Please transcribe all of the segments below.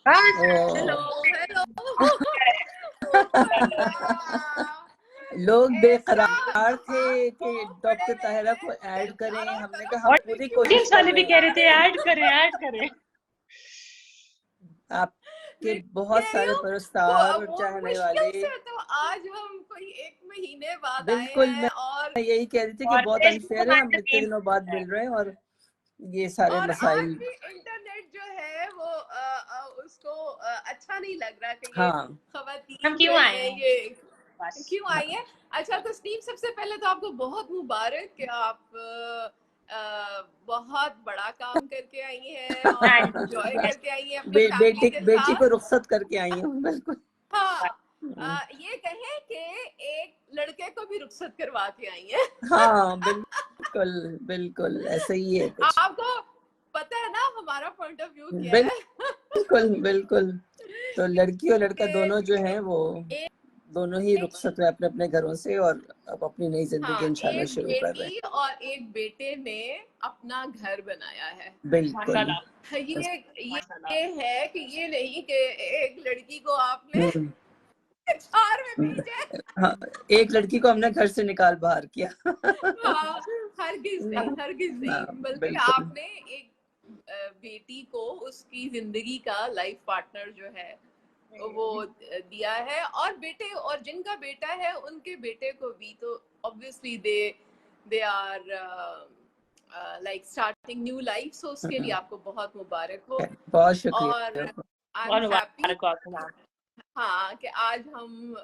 Hello hello. लोग बेकरार थे आप कि डॉक्टर ताहिरा को ऐड करें। करो हमने करो, कहा हम और पूरी क्यों कोशिश ऑडियंस कर वाले रहे भी हैं। कह रहे थे ऐड करें ऐड करें। आपके मैं बहुत कह रही सारे हूँ पुरस्कार और वो चाहने मुश्किल वाले। से तो आज हम कोई 1 महीने बाद आए बिल्कुल, हैं और मैं यही कह रही थी कि और बहुत फेसबुक अनफेयर है, हम हमारे इतने लिए दिनों बाद है। मिल रहे हैं और ये सारे और आज मसाइल। भी इंटरनेट जो है वो उसको अच्छा नहीं लग रहा कि ये हाँ, हम खवातीन जो क्यों आए है हैं ये बस। क्यों आई है। अच्छा तस्नीम, सबसे पहले तो आपको बहुत मुबारक कि आप बहुत बड़ा काम करके आई हैं और थैंक एंजॉय यू। करके आई हैं अपनी फैमिली के बेटी को साथ। रुखसत करके आई हूँ। बिल्कुल। हाँ, ये कहें कि एक लड़के को भी रुखसत करवा के आई हैं। हाँ, बिल्कुल बिल्कुल ऐसा ही है कुछ। आपको पता है ना हमारा पॉइंट ऑफ व्यू क्या है। बिल्कुल बिल्कुल। तो लड़की और लड़का दोनों जो कि हैं वो दोनों ही एक रुखसत हुए अपने अपने घरों से और अब अपनी नई जिंदगी हाँ, इंशाल्लाह एक शुरू कर रहे बेटी और एक बेटे ने अपना घर बनाया है। हैं। बिल्कुल। माशाल्लाह ये माशाल्लाह। है कि ये नहीं कि एक लड़की को आपने हम्म, कार में भेजा है। हाँ, एक लड़की को हमने घर से निकाल बाहर किया। हाँ, हरगिज नहीं, हरगिज नहीं, हाँ, बल्कि बिल्कुल। आपने एक बेटी को उसकी जिंदगी का लाइफ पार्टनर जो है वो दिया है। और बेटे और जिनका बेटा है उनके बेटे को भी तो obviously they are like starting new life, so उसके लिए आपको बहुत मुबारक हो। बहुत और शुक्रिया। आई एम और हैप्पी मुबारक हो आपको मैम। हाँ कि आज हम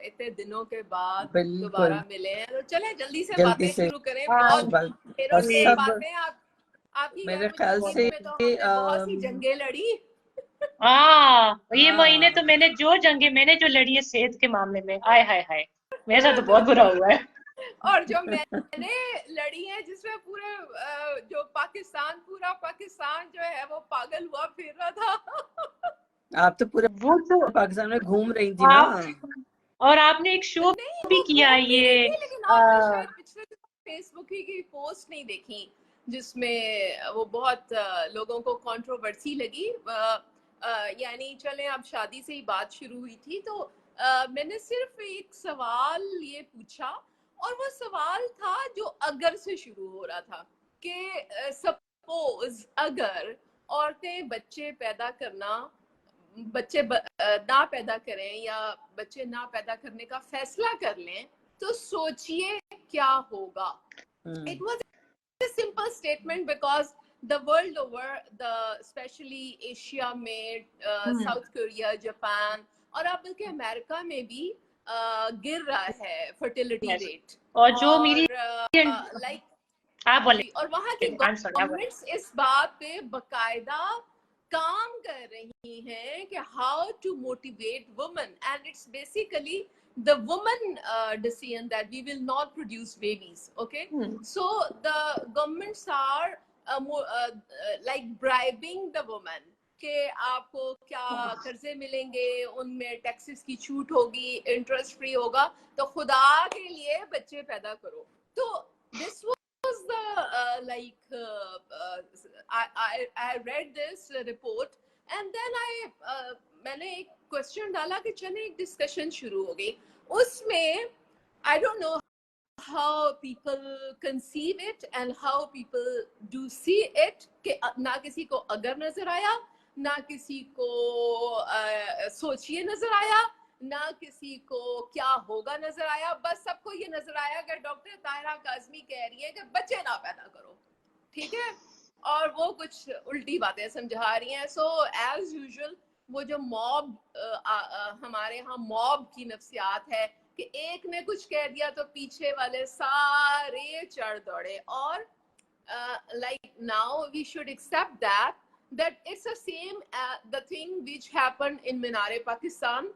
इतने दिनों के बाद बिल्कुल। दोबारा मिले हैं, तो चले जल्दी से जल्दी बातें से शुरू करें। हाँ बहुत ढेरों और ढेर सब बातें आपकी गैर मेरे ख्याल मौजूदगी से में तो हमने बहुत सी जंगें लड़ी। हाँ, ये महीने तो हाँ, मैंने जो लड़ी है सेहत के मामले में, हाय हाय हाय, मेरे साथ तो बहुत बुरा हुआ है। और जो मैंने लड़ी है जिसमें पूरे जो पूरा पाकिस्तान जो है वो पागल हुआ फिर रहा था। आप तो पूरे वो तो पाकिस्तान में घूम रही थी ना। आप और आपने एक शो नहीं, भी वो किया घूम भी ये रही थी, लेकिन आपने शायद पिछले फेसबुक की पोस्ट नहीं देखी जिसमें वो बहुत लोगों को कंट्रोवर्सी लगी। यानी चले अब शादी से ही बात शुरू हुई थी तो मैंने सिर्फ एक सवाल ये पूछा, और वो सवाल था जो अगर से शुरू हो रहा था कि सपोज अगर औरतें बच्चे ना पैदा करें या बच्चे ना पैदा करने का फैसला कर लें तो सोचिए क्या होगा। It was a simple statement because the world over, the especially Asia में साउथ कोरिया, जापान और अब बल्कि अमेरिका में भी गिर रहा है फर्टिलिटी यस, रेट। और जो मेरी और लाइक आप बोले, जी, और वहाँ की आई एम सॉरी, आप बोले। गवर्नमेंट्स इस बात पे बकायदा काम कर रही हैं कि how to motivate women, and it's basically the woman decision that we will not produce babies. Okay, so the governments are like bribing the woman कि आपको क्या कर्जे मिलेंगे, उनमें टैक्सेस की छूट होगी, इंटरेस्ट फ्री होगा, तो खुदा के लिए बच्चे पैदा करो। तो this was the I read this report and then मैंने एक क्वेश्चन डाला कि चले एक डिस्कशन शुरू हो गई उसमें। I don't know how people conceive it and how people do see it कि ना किसी को अगर नजर आया, ना किसी को सोचिए नजर आया, ना किसी को क्या होगा नजर आया, बस सबको ये नजर आया कि डॉक्टर ताहिरा काज़मी कह रही है कि बच्चे ना पैदा करो। ठीक है, और वो कुछ उल्टी बातें समझा रही हैं। सो एज यूजुअल वो जो मॉब हमारे यहाँ मॉब की नफ्सियात है कि एक ने कुछ कह दिया तो पीछे वाले सारे चढ़ दौड़े। और like now we should accept that it's the same the thing which happened in मीनारे पाकिस्तान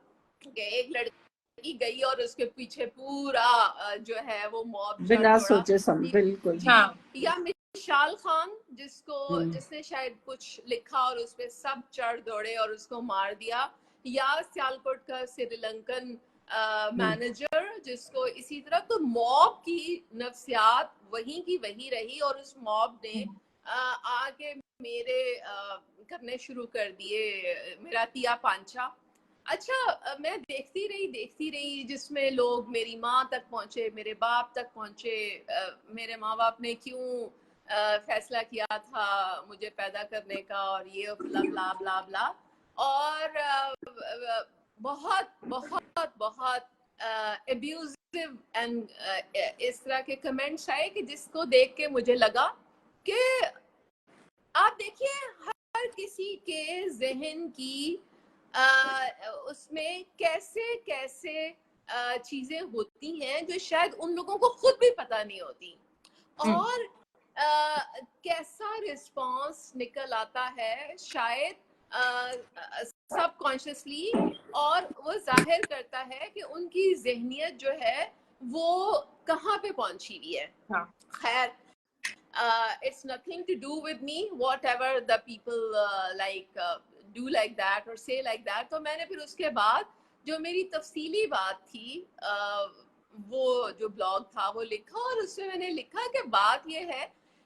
कि एक लड़की गई और उसके पीछे पूरा जो है वो मॉब चढ़ बिना दौड़ा। सोचे बिल्कुल। हाँ, या मिशाल खान जिसने शायद कुछ लिखा और उस पे सब चढ़ दौड़े और उसको मार दिया, या सियालकोट का श्रीलंकन मैनेजर जिसको इसी तरह। तो मॉब की नफ्सियात वही की वही रही और उस मॉब ने आके मेरे करने शुरू कर दिए, मेरा तिया पांचा। अच्छा, मैं देखती रही जिसमें लोग मेरी माँ तक पहुंचे, मेरे बाप तक पहुंचे। मेरे माँ बाप ने क्यों फैसला किया था मुझे पैदा करने का, और ये ब्ला ब्ला ब्ला ब्ला। और बहुत बहुत बहुत अब्यूजिव एंड इस तरह के कमेंट्स आए कि जिसको देख के मुझे लगा कि आप देखिए हर किसी के जहन की उसमें कैसे कैसे चीजें होती हैं जो शायद उन लोगों को खुद भी पता नहीं होती, और कैसा रिस्पांस निकल आता है शायद सबकॉन्शियसली, और वो जाहिर करता है कि उनकी जहनियत जो है वो कहाँ पे पहुंची हुई है। हाँ। खैर, it's nothing to do with me, whatever the people do like that or say like that। तो मैंने फिर उसके बाद जो मेरी तफसीली बात थी, वो जो ब्लॉग था वो लिखा, और उसमें मैंने लिखा कि बात ये है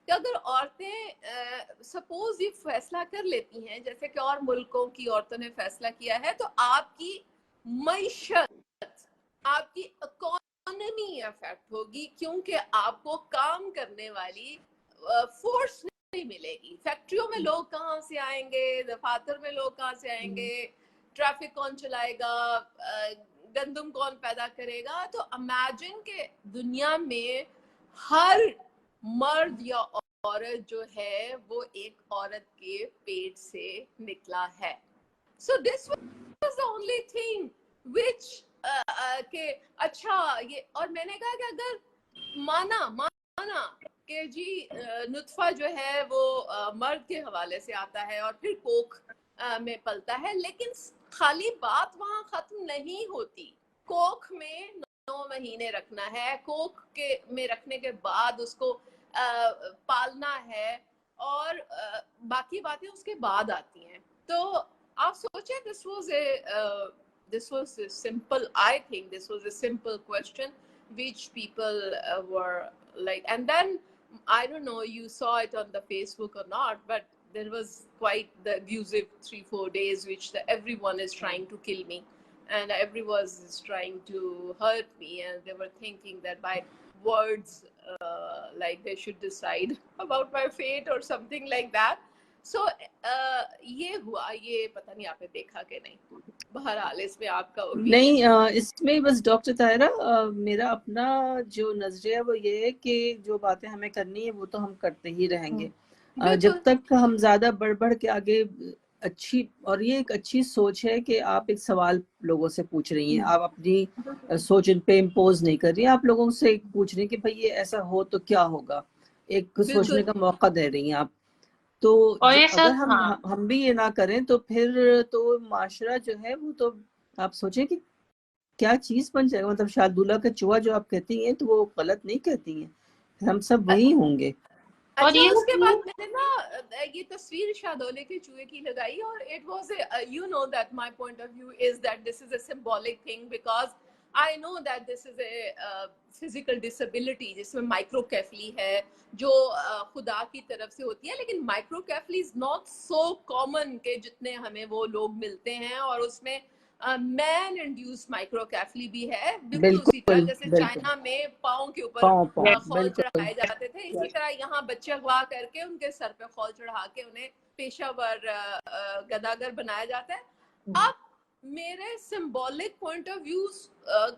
कि अगर औरतें सपोज ये फैसला कर लेती हैं जैसे कि और मुल्कों की औरतों ने फैसला किया है, तो आपकी मईशत, आपकी इकोनॉमी अफेक्ट होगी, क्योंकि आपको काम करने वाली फोर्स नहीं मिलेगी। फैक्ट्रियों में लोग कहाँ से आएंगे, दफातर में लोग कहाँ से आएंगे, ट्रैफिक कौन चलाएगा, गंदम कौन पैदा करेगा। तो इमेजिन के दुनिया में हर मर्द या औरत जो है वो एक औरत के पेट से निकला है। So this was the only thing which के अच्छा ये, और मैंने कहा कि अगर माना कि जी नुत्फा जो है वो मर्द के हवाले से आता है और फिर कोख में पलता है, लेकिन खाली बात वहां खत्म नहीं होती। कोख में 9 महीने रखना है, कोख के में रखने के बाद उसको पालना है, और बाकी बातें उसके बाद आती हैं। तो आप सोचे, this was a simple, I think this was a simple question which people were like, and then I don't know, you saw it on the Facebook or not, but there was quite the abusive 3-4 days which everyone is trying to kill me, and everyone is trying to hurt me, and they were thinking that by words like they should decide about my fate or something like that. So ये हुआ, ये पता नहीं आपने देखा कि नहीं। बहरहाल इसमें आपका नहीं, इसमें बस डॉक्टर ताहिरा, मेरा अपना जो नजरिया वो ये है कि जो बातें हमें करनी है वो तो हम करते ही रहेंगे, जब तक हम ज्यादा बढ़ के आगे अच्छी, और ये एक अच्छी सोच है कि आप एक सवाल लोगों से पूछ रही हैं, आप अपनी सोच इन पे इम्पोज नहीं कर रही हैं, आप लोगों से पूछ रही हैं कि भाई ये ऐसा हो तो क्या होगा, एक सोचने का मौका दे रही हैं आप। तो अगर हम भी ये ना करें तो फिर तो माशरा जो है वो तो आप सोचें कि क्या चीज बन जाएगा। मतलब शार्दुला का चूहा जो आप कहती हैं तो वो गलत नहीं कहती हैं, हम सब वही होंगे। अच्छा, उसके बाद मैंने ना ये तस्वीर शार्दुला के चूहे की लगाई, और it was you know that my point of view is that this is a symbolic thing, because I know that this is a physical disability जिसमें माइक्रोकेफली है जो खुदा की तरफ से होती है, लेकिन माइक्रोकेफली इज नॉट सो कॉमन के जितने हमें वो लोग मिलते हैं, और उसमें मैन इंड्यूस माइक्रोकेफली भी है, बिल्कुल उसी तरह जैसे चाइना में पाँव के ऊपर खौल चढ़ाए जाते थे, इसी तरह यहाँ बच्चे अगवा करके उनके सर पे खौल चढ़ा के उन्हें पेशावर गदागर बनाया जाता है। अब मेरे सिंबॉलिक पॉइंट ऑफ व्यू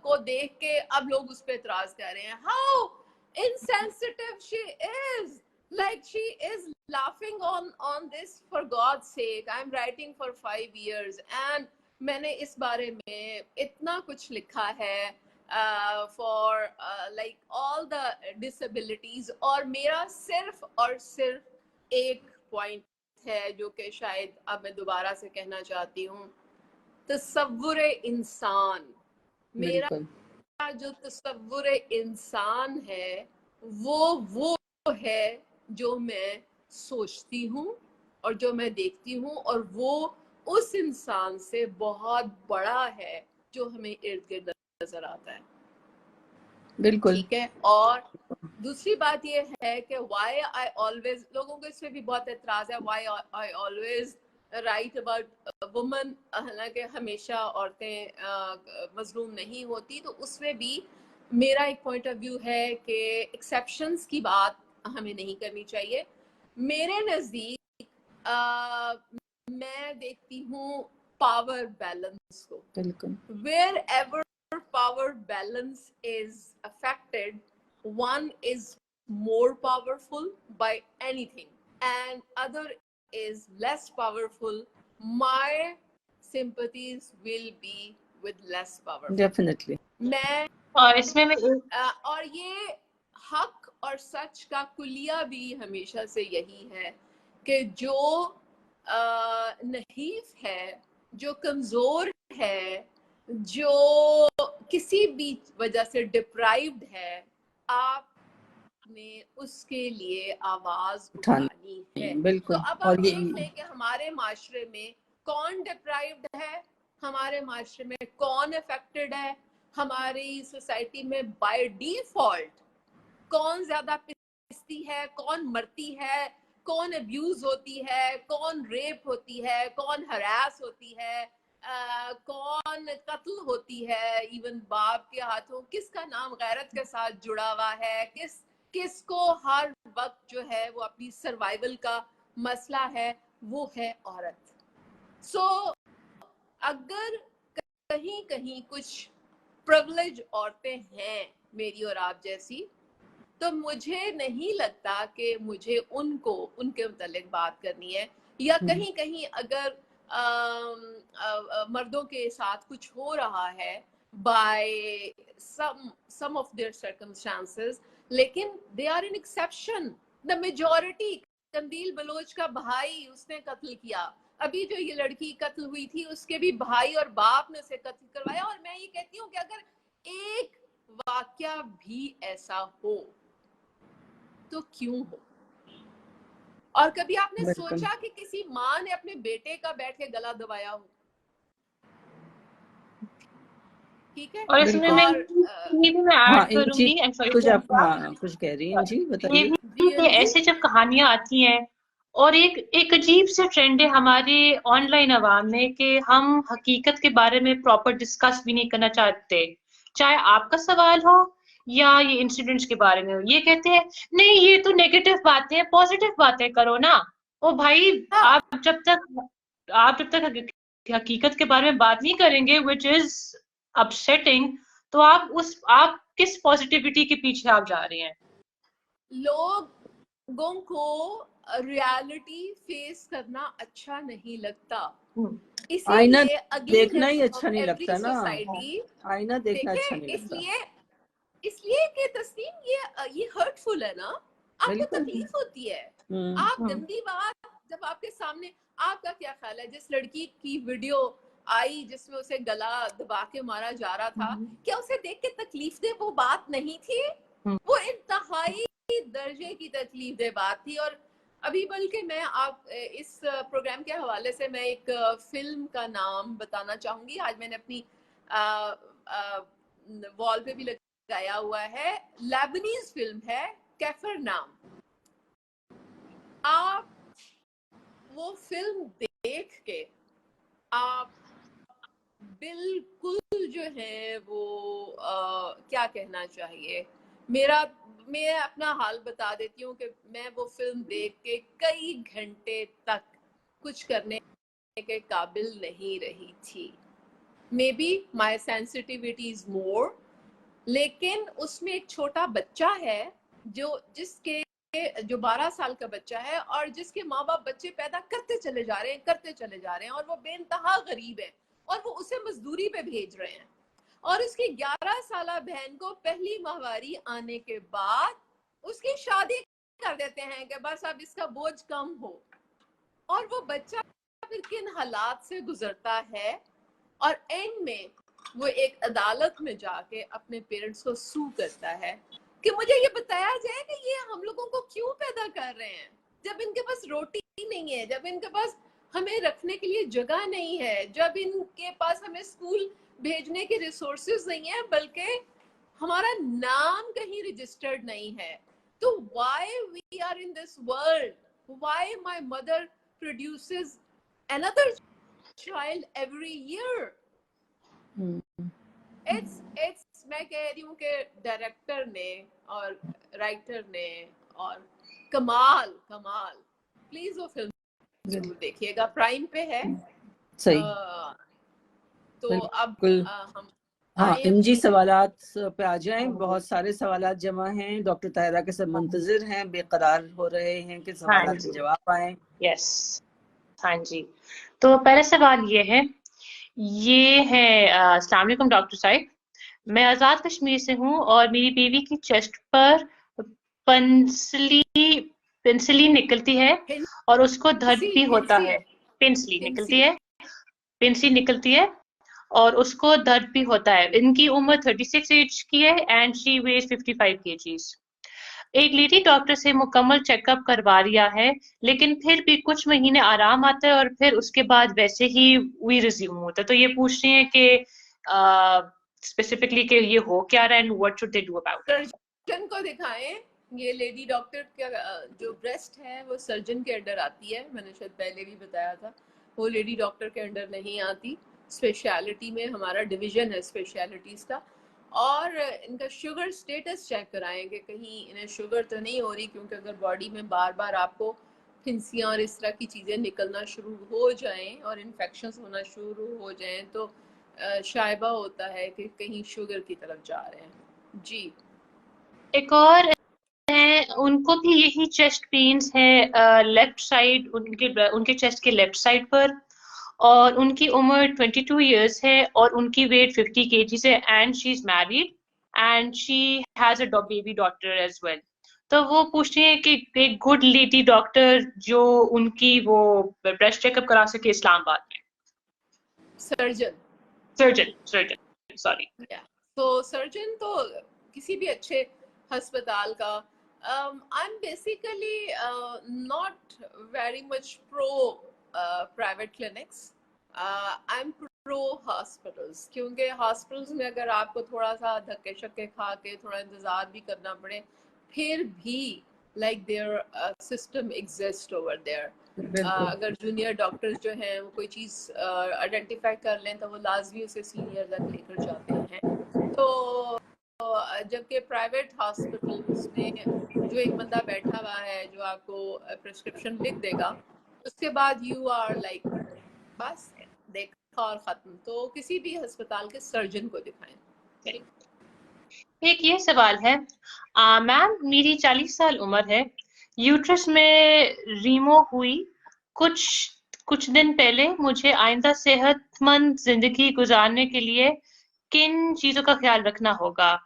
को देख के अब लोग उस पे एतराज कर रहे हैं, how insensitive she is, like she is laughing on this, for God's sake I'm writing for 5 years and मैंने इस बारे में इतना कुछ लिखा है for like all the disabilities, और मेरा सिर्फ और सिर्फ एक पॉइंट है जो कि शायद अब मैं दोबारा से कहना चाहती हूँ, तसव्वुर इंसान, मेरा जो तसव्वुर इंसान है वो है जो मैं सोचती हूँ और जो मैं देखती हूँ, और वो उस इंसान से बहुत बड़ा है जो हमें इर्द गिर्द नजर आता है। बिल्कुल ठीक है, और दूसरी बात ये है कि why I always, लोगों को इसमें भी बहुत एतराज है, why I always write about women, हालांकि हमेशा औरतें मजलूम नहीं होती, तो उसमें भी मेरा एक पॉइंट ऑफ व्यू है कि एक्सेप्शंस की बात हमें नहीं करनी चाहिए। मेरे नज़दीक मैं देखती हूँ पावर बैलेंस को, wherever power balance is affected, one is more powerful by anything and other is less powerful, my sympathies will be with less powerful. Definitely. मैं और इसमें मैं और ये हक और सच का कुलिया भी हमेशा से यही है कि जो नहीफ है, जो कमजोर है, जो किसी भी वजह से डिप्राइव्ड है, आपने उसके लिए आवाज उठानी है। बिल्कुल। तो अब आप देख लें कि हमारे माशरे में कौन डिप्राइव्ड है, हमारे माशरे में कौन अफेक्टेड है, हमारी सोसाइटी में बाय डिफॉल्ट कौन ज्यादा पिसती है, कौन मरती है, कौन अब्यूज होती है, कौन रेप होती है, कौन हरास होती है, कौन कत्ल होती है, इवन बाप के हाथों, किसका नाम गैरत के साथ जुड़ा हुआ है, किसको हर वक्त जो है वो अपनी सर्वाइवल का मसला है, वो है औरत। सो अगर कहीं कहीं कुछ प्रिविलेज औरतें हैं मेरी और आप जैसी, तो मुझे नहीं लगता कि मुझे उनको उनके मुतालिक बात करनी है, या कहीं कहीं अगर मर्दों के साथ कुछ हो रहा है by some of their circumstances, लेकिन they are an exception. The majority, Qandeel Baloch का भाई उसने कत्ल किया, अभी जो ये लड़की कत्ल हुई थी उसके भी भाई और बाप ने उसे कत्ल करवाया। और मैं ये कहती हूँ कि अगर एक वाकया भी ऐसा हो तो क्यों हो? और कभी आपने सोचा कि किसी माँ ने अपने बेटे का बैठ के गला दबाया हो? ठीक है। और इसमें मैं ये भी मैं ऐड करूंगी, कुछ कह रही हैं जी, बताइए। ऐसे जब कहानियां आती हैं और एक अजीब से ट्रेंड है हमारे ऑनलाइन अवाम में कि हम हकीकत के बारे में प्रॉपर डिस्कस भी नहीं करना चाहते, चाहे आपका सवाल हो या ये इंसिडेंट्स के बारे में हो। ये कहते हैं नहीं ये तो नेगेटिव बातें हैं, पॉजिटिव बातें करो ना। ओ भाई, आप जब तक हकीकत के बारे में बात नहीं करेंगे व्हिच इज अपसेटिंग, तो आप किस पॉजिटिविटी के पीछे आप जा रहे हैं? लोगों को रियलिटी फेस करना अच्छा नहीं लगता, इसीलिए देखना ही अच्छा नहीं लगता ना, आईना देखना अच्छा नहीं लगता, इसलिए कि तस्लीम ये हर्टफुल है ना, आपको तकलीफ होती है। आप गंदी बात जब आपके सामने, आपका क्या ख्याल है जिस लड़की की वीडियो आई जिसमें उसे गला दबा के मारा जा रहा था, क्या उसे देख के तकलीफ दे वो बात नहीं थी? वो इंतहाई दर्जे की तकलीफ दे बात थी। और अभी बल्कि मैं आप इस प्रोग्राम के हवाले से मैं एक फिल्म का नाम बताना चाहूंगी। आज मैंने अपनी वॉल पे भी लगाया हुआ है, लेबनीज फिल्म है कैफरनाम। आप वो फिल्म देख के आप बिल्कुल जो है वो क्या कहना चाहिए, मैं अपना हाल बता देती हूँ कि मैं वो फिल्म देख के कई घंटे तक कुछ करने के काबिल नहीं रही थी। May be my sensitivity is more, लेकिन उसमें एक छोटा बच्चा है जो 12 साल का बच्चा है और जिसके माँ बाप बच्चे पैदा करते चले जा रहे हैं और वो बेइंतहा गरीब है और वो उसे मजदूरी पे भेज रहे हैं। और उसकी 11 साला बहन को पहली माहवारी आने के बाद उसकी शादी कर देते हैं कि बस अब इसका बोझ कम हो। और वो बच्चा फिर किन हालात से गुजरता है और एंड में वो एक अदालत में जाके अपने पेरेंट्स को सू करता है कि मुझे ये बताया जाए कि ये हम लोगों को क्यों पैदा कर रहे हैं, जब इनके पास रोटी नहीं है, जब इनके पास हमें रखने के लिए जगह नहीं है, जब इनके पास हमें स्कूल भेजने के रिसोर्सेज नहीं है, बल्कि हमारा नाम कहीं रजिस्टर्ड नहीं है। So why we are in this world? Why my mother produces another child every year? It's मैं कह रही हूँ कि डायरेक्टर ने और राइटर ने और कमाल प्लीज वो फिल्म जरूर देखिएगा, प्राइम पे है। सही। तो अब हम हाँ, MG सवालात पे आ जाएं। बहुत सारे सवालात जमा हैं, डॉक्टर ताहिरा के सब मुंतजिर हैं, बेकरार हो रहे हैं कि सवालात के जवाब आए। यस, हाँ जी। तो पहला सवाल ये है अस्सलाम वालेकुम डॉक्टर साहिब, मैं आज़ाद कश्मीर से हूँ और मेरी बेबी की चेस्ट पर पेंसिली निकलती है और उसको दर्द भी होता है। पेंसिली निकलती है और उसको दर्द भी होता है। इनकी उम्र 36 एज की है एंड शी वेज 55 kgs। एक लेडी डॉक्टर से मुकम्मल चेकअप करवा लिया है, लेकिन फिर भी कुछ महीने आराम आता है और फिर उसके बाद वैसे ही वी रिज्यूम होता है। तो ये पूछ रही है कि स्पेसिफिकली कि ये हो क्या रहा है and what should they do about it. Surgeon को दिखाएं। ये लेडी डॉक्टर का जो ब्रेस्ट है वो सर्जन के अंडर आती है, मैंने शायद पहले भी बताया था। वो लेडी डॉक्टर के अंडर नहीं आती। स्पेशलिटी में हमारा डिवीजन है स्पेशलिटीज का। और इनका शुगर स्टेटस चेक कराएं कि कहीं इन्हें शुगर तो नहीं हो रही, क्योंकि अगर बॉडी में बार बार आपको फिंसियाँ और इस तरह की चीज़ें निकलना शुरू हो जाएं और इन्फेक्शंस होना शुरू हो जाएं तो शायबा होता है कि कहीं शुगर की तरफ जा रहे हैं। जी। एक और है, उनको भी यही चेस्ट पेन्स है लेफ्ट साइड, उनके चेस्ट के लेफ्ट साइड पर, और उनकी उम्र 22 इयर्स है और उनकी वेट 50 kg है and she is married and she has a baby daughter as well. तो वो पूछती है कि एक गुड लेडी डॉक्टर जो उनकी वो ब्रेस्ट चेकअप करा सके इस्लामाबाद में। Surgeon sorry. तो सर्जन तो किसी भी अच्छे अस्पताल का I'm basically not very much pro private clinics. I'm pro hospitals, क्योंकि hospitals में अगर आपको थोड़ा सा धक्के शक्के खा के थोड़ा इंतजार भी करना पड़े, फिर भी like their system exists over there. अगर जूनियर डॉक्टर्स जो हैं वो कोई चीज़ आइडेंटिफाई कर लें तो वो लाजमी उसे सीनियर तक लेकर जाते हैं। तो जबकि प्राइवेट हॉस्पिटल्स में जो एक बंदा बैठा हुआ है जो आपको प्रिस्क्रिप्शन लिख देगा, उसके बाद यू आर लाइक बस देखा और ख़त्म। तो किसी भी अस्पताल के सर्जन को दिखाएं। एक ये सवाल है, मैम मेरी 40 साल उम्र है, यूट्रस में रीमो हुई कुछ दिन पहले। मुझे आइंदा सेहतमंद जिंदगी गुजारने के लिए किन चीजों का ख्याल रखना होगा?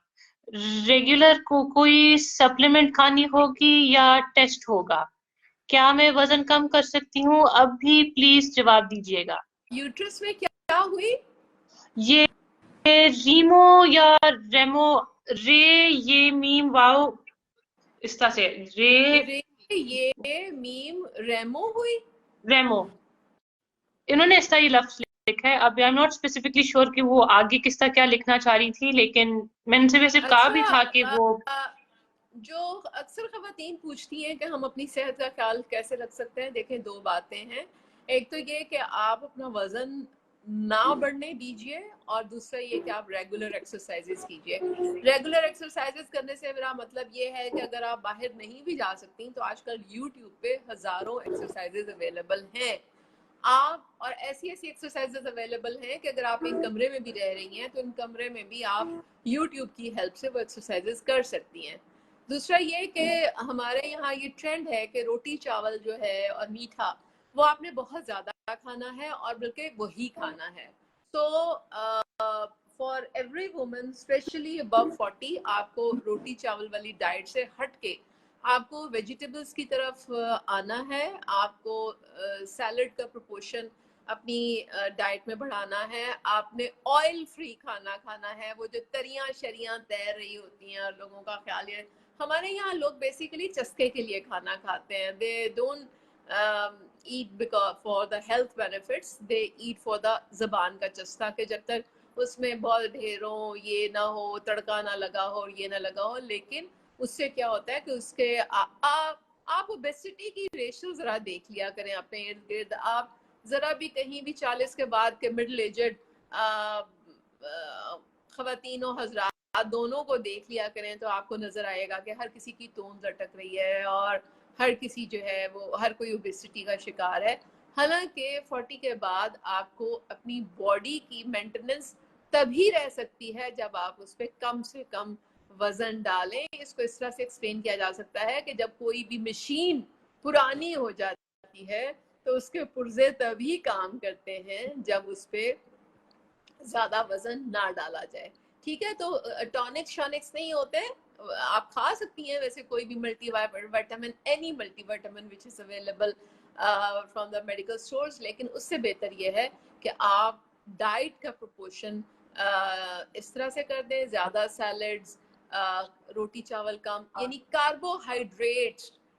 रेगुलर कोई सप्लीमेंट खानी होगी या टेस्ट होगा? क्या मैं वजन कम कर सकती हूँ? अब भी प्लीज जवाब दीजिएगा। यूट्रस में क्या हुई? ये रीमो या रेमो, रे ये मीम वाओ इस तरह से, रे ये मीम रेमो हुई। रेमो इन्होंने इस तरह लफ्ज लिखा है। अब I am not specifically sure कि वो आगे किस तरह क्या लिखना चाह रही थी, लेकिन मैंने सिर्फ ऐसे कहा भी था कि वो जो अक्सर खवातीन पूछती हैं कि हम अपनी सेहत का ख्याल कैसे रख सकते हैं। देखें, दो बातें हैं। एक तो ये कि आप अपना वजन ना बढ़ने दीजिए और दूसरा ये कि आप रेगुलर एक्सरसाइजेस कीजिए। रेगुलर एक्सरसाइजेस करने से मेरा मतलब ये है कि अगर आप बाहर नहीं भी जा सकती तो आजकल यूट्यूब पे हजारों एक्सरसाइजेस अवेलेबल हैं आप, और ऐसी एक्सरसाइजेस अवेलेबल हैं कि अगर आप एक कमरे में भी रह रही हैं तो इन कमरे में भी आप यूट्यूब की हेल्प से वो एक्सरसाइजेस कर सकती हैं। दूसरा ये कि हमारे यहाँ ये ट्रेंड है कि रोटी चावल जो है और मीठा वो आपने बहुत ज़्यादा खाना है और बल्कि वही खाना है। तो for every woman specially above 40 आपको रोटी चावल वाली डाइट से हट के आपको वेजिटेबल्स की तरफ आना है। आपको सैलड का प्रोपोर्शन अपनी डाइट में बढ़ाना है। आपने ऑयल फ्री खाना खाना है। वो जो तरियां शरियां तैर रही होती हैं और लोगों का ख्याल है, हमारे यहाँ लोग बेसिकली चस्के के लिए खाना खाते हैं। They don't eat because for the health benefits, they eat for the ज़बान का चस्का, कि जब तक उसमें बहुत ढेरों ये ना हो, तड़का ना लगा हो और ये ना लगा हो, लेकिन उससे क्या होता है कि उसके आप ओबेसिटी की रेशियो जरा देख लिया करें अपने इर्द गिर्द। आप जरा भी कहीं भी 40 के बाद के मिडिल एजेड खवातीन और हजरात दोनों को देख लिया करें तो आपको नजर आएगा कि हर किसी की तोंद लटक रही है और हर किसी जो है वो हर कोई ओबेसिटी का शिकार है। हालांकि 40 के बाद आपको अपनी बॉडी की मेंटेनेंस तभी रह सकती है जब आप उस पर कम से कम वजन डालें। इसको इस तरह से एक्सप्लेन किया जा सकता है कि जब कोई भी मशीन पुरानी हो जाती है तो उसके पुर्जे तभी काम करते हैं जब उस पर ज्यादा वजन ना डाला जाए। ठीक है, तो टॉनिक्स शॉनिक्स नहीं होते, आप खा सकती हैं वैसे कोई भी multi vitamin, any multi vitamin which is available from the medical stores, लेकिन उससे बेहतर ये है कि आप डाइट का प्रोपोर्शन इस तरह से कर दें, ज्यादा सैलड्स, रोटी चावल कम, यानी कार्बोहाइड्रेट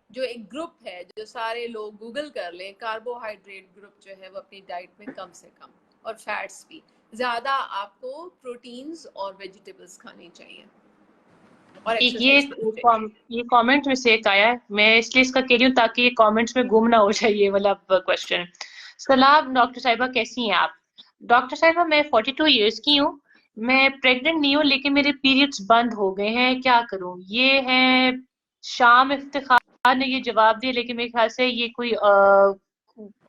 जो एक ग्रुप है जो सारे लोग गूगल कर लें, कार्बोहाइड्रेट ग्रुप जो है वो अपनी डाइट में कम से कम, और फैट्स भी ज्यादा आपको प्रोटीन्स और वेजिटेबल्स खानी चाहिए और ये कमेंट में से एक आया है, मैं इसलिए इसका कह रही हूँ ताकि ये कमेंट्स में गुम ना हो जाए ये वाला क्वेश्चन। सलाम डॉक्टर साहिबा, कैसी हैं आप? डॉक्टर साहिबा मैं 42 इयर्स की हूँ, मैं प्रेग्नेंट नहीं हूँ लेकिन मेरे पीरियड्स बंद हो गए हैं, क्या करूँ? ये है शाम इफ्तिखार ने ये जवाब दिया, लेकिन मेरे ख्याल से ये कोई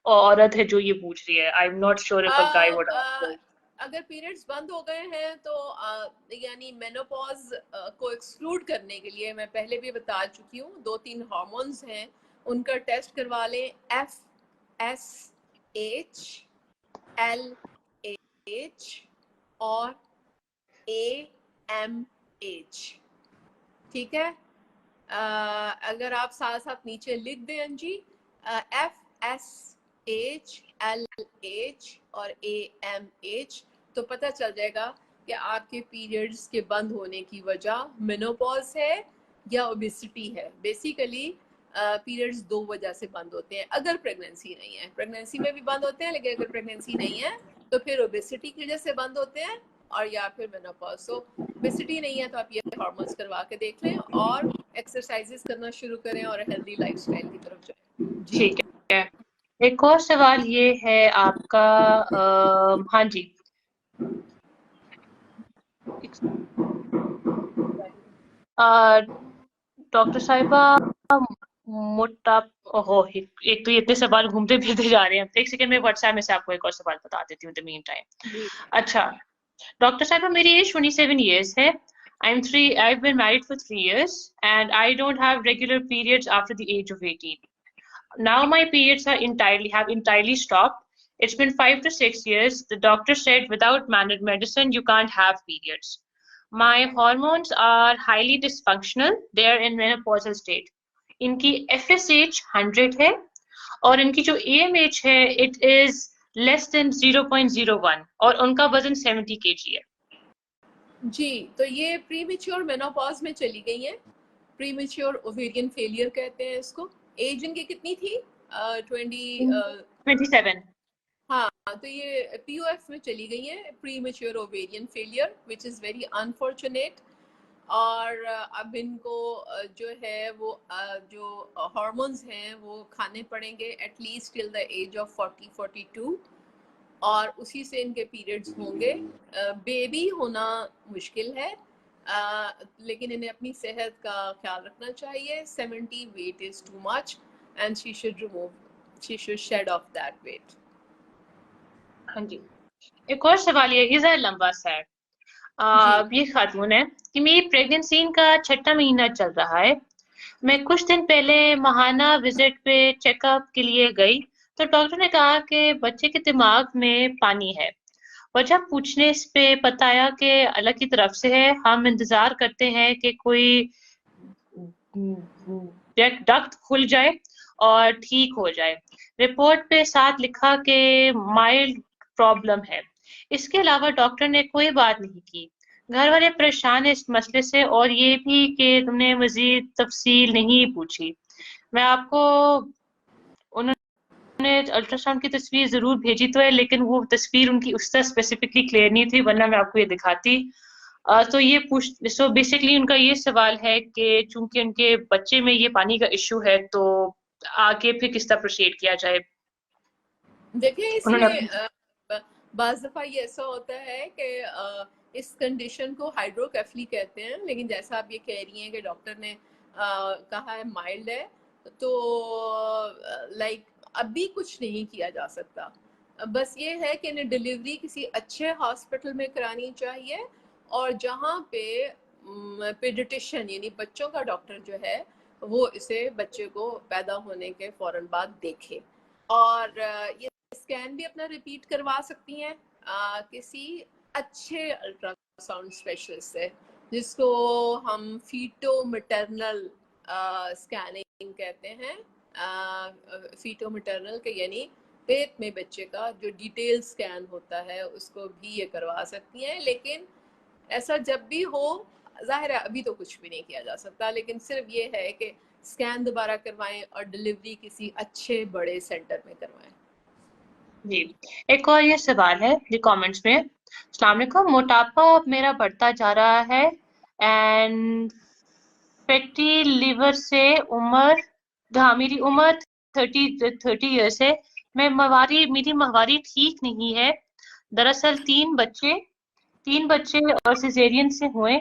औरत है जो ये पूछ रही है। I am not sure if a guy would answer. अगर पीरियड्स बंद हो गए हैं तो यानी मेनोपॉज को एक्सक्लूड करने के लिए मैं पहले भी बता चुकी हूँ, 2-3 हार्मोन्स हैं, उनका टेस्ट करवा लें। FSH, LH और AMH। ठीक है, अगर आप साथ साथ नीचे लिख दें अंजी, FSH, LH और AMH, तो पता चल जाएगा कि आपके पीरियड्स के बंद होने की वजह मेनोपॉज है या ओबेसिटी है। बेसिकली पीरियड्स 2 वजह से बंद होते हैं, अगर प्रेगनेंसी नहीं है। प्रेगनेंसी में भी बंद होते हैं, लेकिन अगर प्रेगनेंसी नहीं है तो फिर ओबेसिटी की वजह से बंद होते हैं और या फिर मेनोपॉज। सो ओबेसिटी नहीं है तो आप ये हार्मोन्स करवा के देख लें और एक्सरसाइजेस करना शुरू करें और हेल्दी लाइफस्टाइल की तरफ जाएं। ठीक है, एक और सवाल ये है आपका, हाँ जी, डॉक्टर साहिबा मोटा, ओहो एक तो ये इतने सवाल घूमते फिरते जा रहे हैं। एक सेकंड में व्हाट्सएप में से आपको एक और सवाल बता देती हूँ द मीन टाइम। अच्छा डॉक्टर साहिबा, मेरी एज 27 years है, I've been married for 3 years and I don't have regular periods after the age of 18. Now my periods have entirely stopped. It's been 5 to 6 years. The doctor said without medicine you can't have periods. My hormones are highly dysfunctional. They are in menopausal state. इनकी FSH 100 है और इनकी जो AMH है it is less than 0.01 और उनका वजन 70 kg है। जी, तो ये प्रीमेच्योर मेनोपॉज में चली गई है, प्रीमेच्योर ओवेरियन फेलियर कहते हैं इसको। एज इनकी कितनी थी? 27। हाँ, तो ये POF में चली गई है, premature ovarian failure, which is very unfortunate. और अब इनको जो है वो जो हार्मोन्स हैं वो खाने पड़ेंगे at least till the age of 40-42 और उसी से इनके पीरियड्स होंगे। बेबी होना मुश्किल है, लेकिन इन्हें अपनी सेहत का ख्याल रखना चाहिए। 70 weight is too much and she should shed off that weight. हाँ जी, एक और सवाल ये ज़रा लंबा सा है। ये खातून है कि मेरी प्रेगनेंसी का 6वां महीना चल रहा है। मैं कुछ दिन पहले माहाना विजिट पे चेकअप के लिए गई तो डॉक्टर ने कहा कि बच्चे के दिमाग में पानी है। वजह पूछने पे बताया कि अल्लाह की तरफ से है, हम इंतजार करते हैं कि कोई डक्ट खुल जाए और ठीक हो जाए। रिपोर्ट पे साथ लिखा कि माइल्ड प्रॉब्लम है। इसके अलावा डॉक्टर ने कोई बात नहीं की। घर वाले परेशान है इस मसले से और ये भी कि तुमने मजीद तफसील नहीं पूछी। मैं आपको उन्होंने अल्ट्रासाउंड की तस्वीर जरूर भेजी तो है, लेकिन वो तस्वीर उनकी उस तरह स्पेसिफिकली क्लियर नहीं थी, वरना मैं आपको ये दिखाती। तो ये बेसिकली उनका ये सवाल है कि चूंकि उनके बच्चे में ये पानी का इश्यू है, तो आगे फिर किस तरह प्रोसीड किया जाए। देखिए उन्होंने इसमें बाज़ दफ़ा ये ऐसा होता है कि इस कंडीशन को हाइड्रोकेफली कहते हैं, लेकिन जैसा आप ये कह रही हैं कि डॉक्टर ने कहा है माइल्ड है, तो लाइक अभी कुछ नहीं किया जा सकता। बस ये है कि इन्हें डिलीवरी किसी अच्छे हॉस्पिटल में करानी चाहिए, और जहाँ पे पेडिट्रिशियन यानी बच्चों का डॉक्टर जो है वो इसे बच्चे को पैदा होने के फौरन बाद देखे। और ये स्कैन भी अपना रिपीट करवा सकती हैं किसी अच्छे अल्ट्रासाउंड स्पेशलिस्ट से, जिसको हम फीटो मैटरनल स्कैनिंग कहते हैं। फीटो मैटरनल के यानी पेट में बच्चे का जो डिटेल स्कैन होता है उसको भी ये करवा सकती हैं। लेकिन ऐसा जब भी हो, जाहिर है अभी तो कुछ भी नहीं किया जा सकता, लेकिन सिर्फ ये है कि स्कैन दोबारा करवाएं और डिलीवरी किसी अच्छे बड़े सेंटर में करवाएं। जी, एक और ये सवाल है जी कमेंट्स में। अस्सलाम वालेकुम, मोटापा मेरा बढ़ता जा रहा है एंड फैटी लिवर से मेरी उम्र 30 ईयर्स है। मेरी माहवारी ठीक नहीं है। दरअसल तीन बच्चे और सिजेरियन से हुए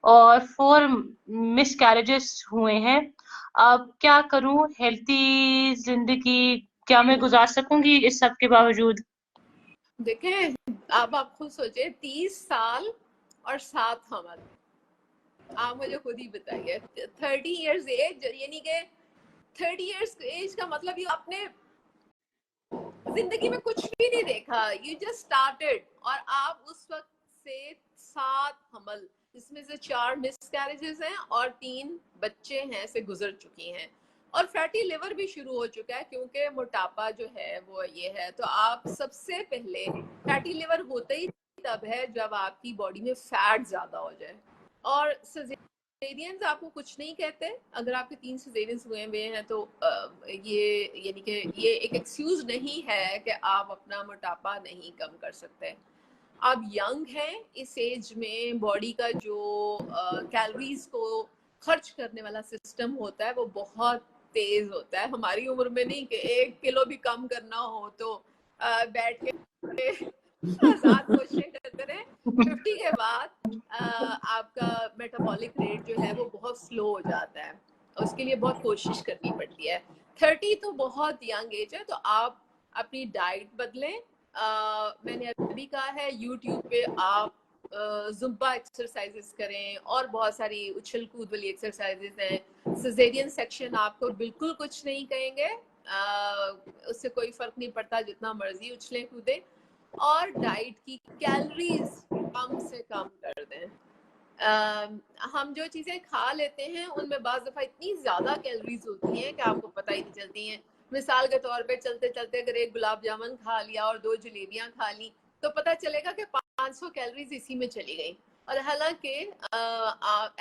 और 4 मिसकैरेजेस हुए हैं। अब क्या करूं? हेल्थी जिंदगी क्या मैं गुजार सकूंगी इस सब के बावजूद? देखें, अब आप खुद सोचे 30 साल और 7 हमल, आप मुझे खुद ही बताइए। 30 इयर्स एज यानी कि 30 इयर्स एज का मतलब ये आपने जिंदगी में कुछ भी नहीं देखा, यू जस्ट स्टार्टेड, और आप उस वक्त से 7 हमल, जिसमें से 4 मिसकैरेजेस हैं और 3 बच्चे हैं से गुजर चुकी हैं, और फैटी लिवर भी शुरू हो चुका है, क्योंकि मोटापा जो है वो ये है। तो आप सबसे पहले, फैटी लिवर होता ही तब है जब आपकी बॉडी में फैट ज्यादा हो जाए। और सिजेरियंस आपको कुछ नहीं कहते, अगर आपके 3 सिजेरियंस हुए हैं तो ये यानी कि ये एक एक्सक्यूज नहीं है कि आप अपना मोटापा नहीं कम कर सकते। आप यंग हैं, इस एज में बॉडी का जो कैलोरीज को खर्च करने वाला सिस्टम होता है वो बहुत तेज होता है। हमारी उम्र में नहीं कि 1 किलो भी कम करना हो तो बैठ के 1000 कोशिशें करते रहे। 50 के बाद आपका मेटाबॉलिक रेट जो है वो बहुत स्लो हो जाता है, उसके लिए बहुत कोशिश करनी पड़ती है। 30 तो बहुत यंग एज है, तो आप अपनी डाइट बदलें। मैंने अभी कहा है यूट्यूब पे आप जुम्बा एक्सरसाइजेस करें, और बहुत सारी उछल कूद वाली एक्सरसाइजेस हैं। सिजेरियन सेक्शन आपको बिल्कुल कुछ नहीं कहेंगे, उससे कोई फर्क नहीं पड़ता, जितना मर्जी उछलें कूदें, और डाइट की कैलोरीज कम से कम कर दें। हम जो चीज़ें खा लेते हैं उनमें बाज़ दफ़ा इतनी ज़्यादा कैलोरीज होती हैं कि आपको पता ही नहीं चलती हैं। मिसाल के तौर पे चलते चलते अगर 1 गुलाब जामुन खा लिया और 2 जलेबियां खा ली, तो पता चलेगा कि 500 कैलोरीज इसी में चली गई, और हालांकि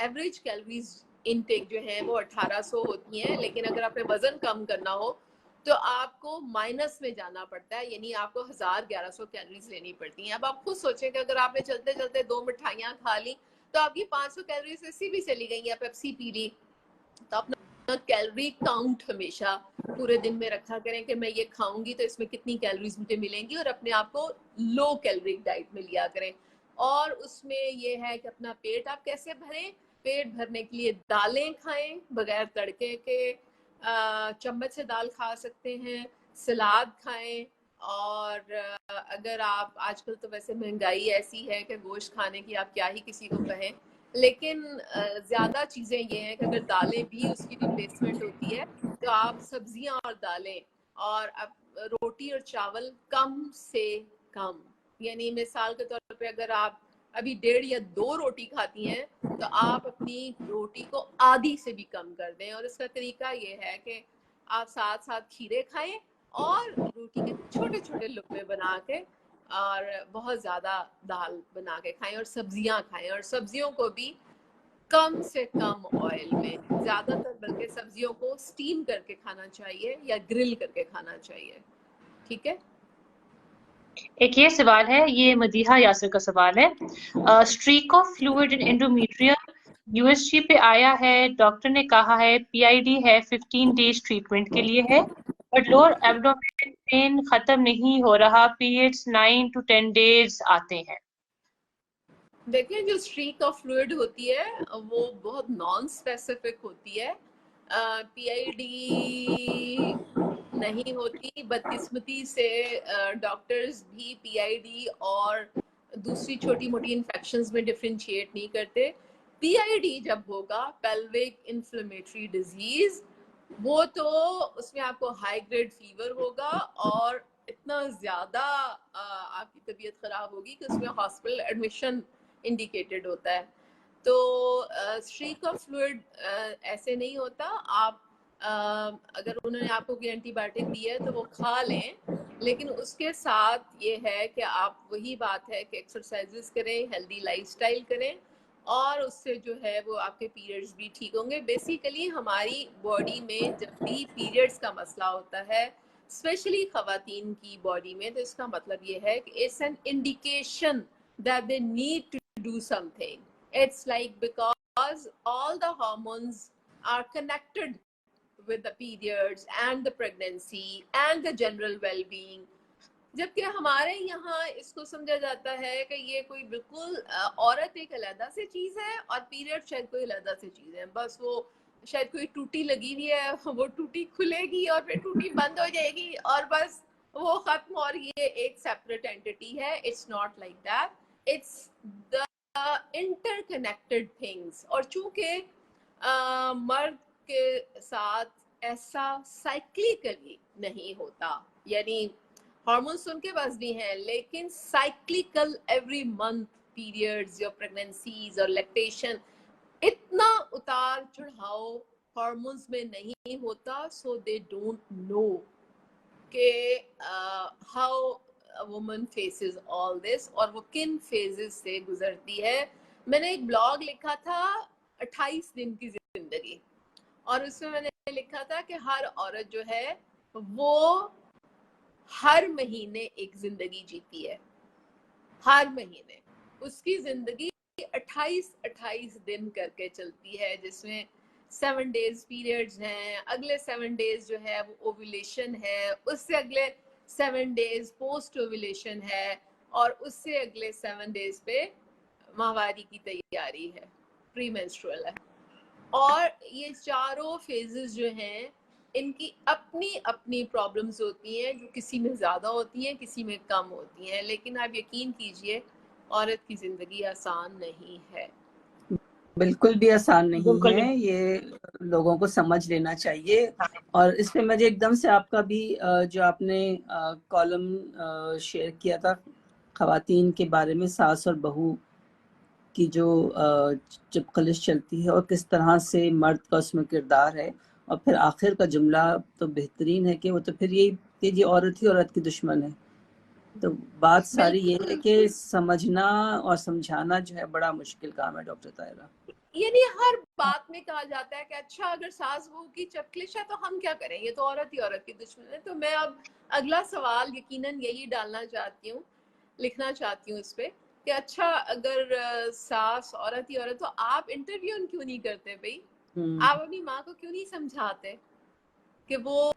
एवरेज कैलोरीज इनटेक जो है वो 1800 होती हैं। लेकिन अगर आपने वजन कम करना हो तो आपको माइनस में जाना पड़ता है, यानी आपको 1100 कैलोरीज लेनी पड़ती हैं। अब आप खुद सोचें कि अगर आपने चलते चलते 2 मिठाइयाँ खा ली तो आपकी 500 कैलोरीज ऐसी भी चली गई, या पेप्सी पी ली। तो अपना कैलोरी काउंट हमेशा पूरे दिन में रखा करें कि मैं ये खाऊंगी तो इसमें कितनी कैलोरीज मुझे मिलेंगी, और अपने आप को लो कैलोरी डाइट में लिया करें। और उसमें ये है कि अपना पेट आप कैसे भरें। पेट भरने के लिए दालें खाएं बगैर तड़के के, चम्मच से दाल खा सकते हैं, सलाद खाएं, और अगर आप, आजकल तो वैसे महंगाई ऐसी है कि गोश्त खाने की आप क्या ही किसी को कहें, लेकिन ज़्यादा चीज़ें ये हैं कि अगर दालें भी उसकी रिप्लेसमेंट होती है तो आप सब्जियां और दालें, और अब रोटी और चावल कम से कम, यानी मिसाल के तौर पे अगर आप अभी 1.5 या 2 रोटी खाती हैं तो आप अपनी रोटी को आधी से भी कम कर दें। और इसका तरीका ये है कि आप साथ साथ खीरे खाएं और रोटी के छोटे छोटे लुक़्मे बना के, और बहुत ज़्यादा दाल बना के खाएं, और सब्जियां खाएं, और सब्जियों को भी कम से कम ऑयल में, ज़्यादातर बल्कि सब्जियों को स्टीम करके खाना चाहिए या ग्रिल करके खाना चाहिए। ठीक है। एक ये सवाल है, ये मदीहा यासिर का सवाल है। Streak of fluid in endometrium USG पे आया है, डॉक्टर ने कहा है पीआईडी है, 15 डेज ट्रीटमेंट के लिए है, बट लोअर एब्डोमेन पेन खत्म नहीं हो रहा, पीरियड्स 9 to 10 डेज आते हैं। देखिए, जो स्ट्रीक ऑफ फ्लूइड होती है वो बहुत नॉन स्पेसिफिक होती है। पीआईडी नहीं होती, बदकिस्मती से डॉक्टर्स भी पीआईडी और दूसरी छोटी मोटी इन्फेक्शंस में डिफरेंशिएट नहीं करते। पीआईडी जब होगा, पेल्विक इन्फ्लेमेटरी डिजीज, वो तो उसमें आपको हाई ग्रेड फीवर होगा और इतना ज्यादा आपकी तबीयत खराब होगी कि उसमें हॉस्पिटल एडमिशन इंडिकेटेड होता है। तो स्ट्रीक ऑफ फ्लूइड ऐसे नहीं होता। आप अगर उन्होंने आपको कोई एंटीबायोटिक दी है तो वो खा लें, लेकिन उसके साथ ये है कि आप, वही बात है कि एक्सरसाइजेस करें, हेल्दी लाइफस्टाइल करें, और उससे जो है वो आपके पीरियड्स भी ठीक होंगे। बेसिकली हमारी बॉडी में जब भी पीरियड्स का मसला होता है, स्पेशली खवातीन की बॉडी में, तो इसका मतलब ये है कि it's an indication that they need to do something. It's like because all the hormones are connected with the periods and the pregnancy and the general well-being. जबकि हमारे यहाँ इसको समझा जाता है कि ये कोई बिल्कुल औरत एक अलग से चीज है और पीरियड शायद कोई अलग से चीज है। बस वो शायद कोई टूटी लगी हुई है, वो टूटी खुलेगी और फिर टूटी बंद हो जाएगी और बस वो खत्म, और ये एक सेपरेट एंटिटी है। It's not like that, it's the interconnected things. और चूंकि मर्द के साथ ऐसा साइक्लिकली नहीं होता, यानी हार्मोन्स उनके पास भी हैं, लेकिन साइक्लिकल एवरी मंथ पीरियड्स या प्रेगनेंसीज और लैक्टेशन, इतना उतार चढ़ाव हार्मोन्स में नहीं होता। सो दे डोंट नो के how a woman faces all this और वो किन फेजेस से गुजरती है। मैंने एक ब्लॉग लिखा था 28 दिन की जिंदगी, और उसमें मैंने लिखा था कि हर औरत जो है वो हर महीने एक जिंदगी जीती है। हर महीने उसकी जिंदगी 28 दिन करके चलती है, जिसमें 7 डेज पीरियड्स हैं, अगले 7 डेज जो है वो ओव्यूलेशन है, उससे अगले 7 डेज पोस्ट ओव्यूलेशन है, और उससे अगले 7 डेज पे माहवारी की तैयारी है, प्री मेंस्ट्रुअल है। और ये चारों फेजेस जो हैं, इनकी अपनी अपनी प्रॉब्लम्स होती हैं, जो किसी में ज़्यादा होती हैं, किसी में कम होती हैं, लेकिन आप यकीन कीजिए औरत की ज़िंदगी आसान नहीं है। बिल्कुल भी आसान नहीं है, ये लोगों को समझ लेना चाहिए। और इसमें मुझे एकदम से आपका भी जो आपने कॉलम शेयर किया था खवातीन के बारे में, सास और बहू की जो जब कलिश चलती है और किस तरह से मर्द का उसमें किरदार है, और फिर आखिर का जुमला तो बेहतरीन है कि वो तो फिर ये औरत ही औरत की दुश्मन है। तो बात सारी ये है कि समझना और समझाना जो है बड़ा मुश्किल काम है डॉक्टर ताहिरा। यानी हर बात में कहा जाता है कि अच्छा अगर सास बहू की चपलिश है तो हम क्या करें, ये तो औरत ही औरत की दुश्मन है। तो मैं अब अगला सवाल यकीनन यही डालना चाहती हूँ, लिखना चाहती हूँ इस पे कि अच्छा अगर सास औरत ही औरत, तो आप इंटरव्यू क्यों नहीं करते भाई? आप अपनी माँ को क्यों नहीं समझाते कि वो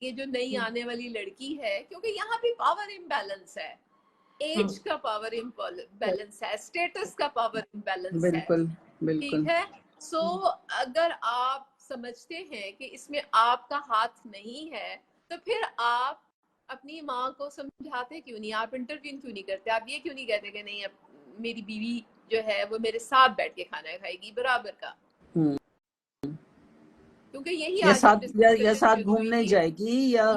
ये जो नई आने वाली लड़की है, क्योंकि यहाँ पे पावर इम्बैलेंस है, एज का पावर इम्बैलेंस है, स्टेटस का पावर इम्बैलेंस है, ठीक है। सो अगर आप समझते हैं कि इसमें आपका हाथ नहीं है, तो फिर आप अपनी माँ को समझाते क्यों नहीं? आप इंटरव्यू क्यों नहीं करते? आप ये क्यों नहीं कहते कि नहीं, अब मेरी बीवी जो है वो मेरे साथ बैठ के खाना खाएगी बराबर का? क्योंकि यही या साथ घूमने जाएगी या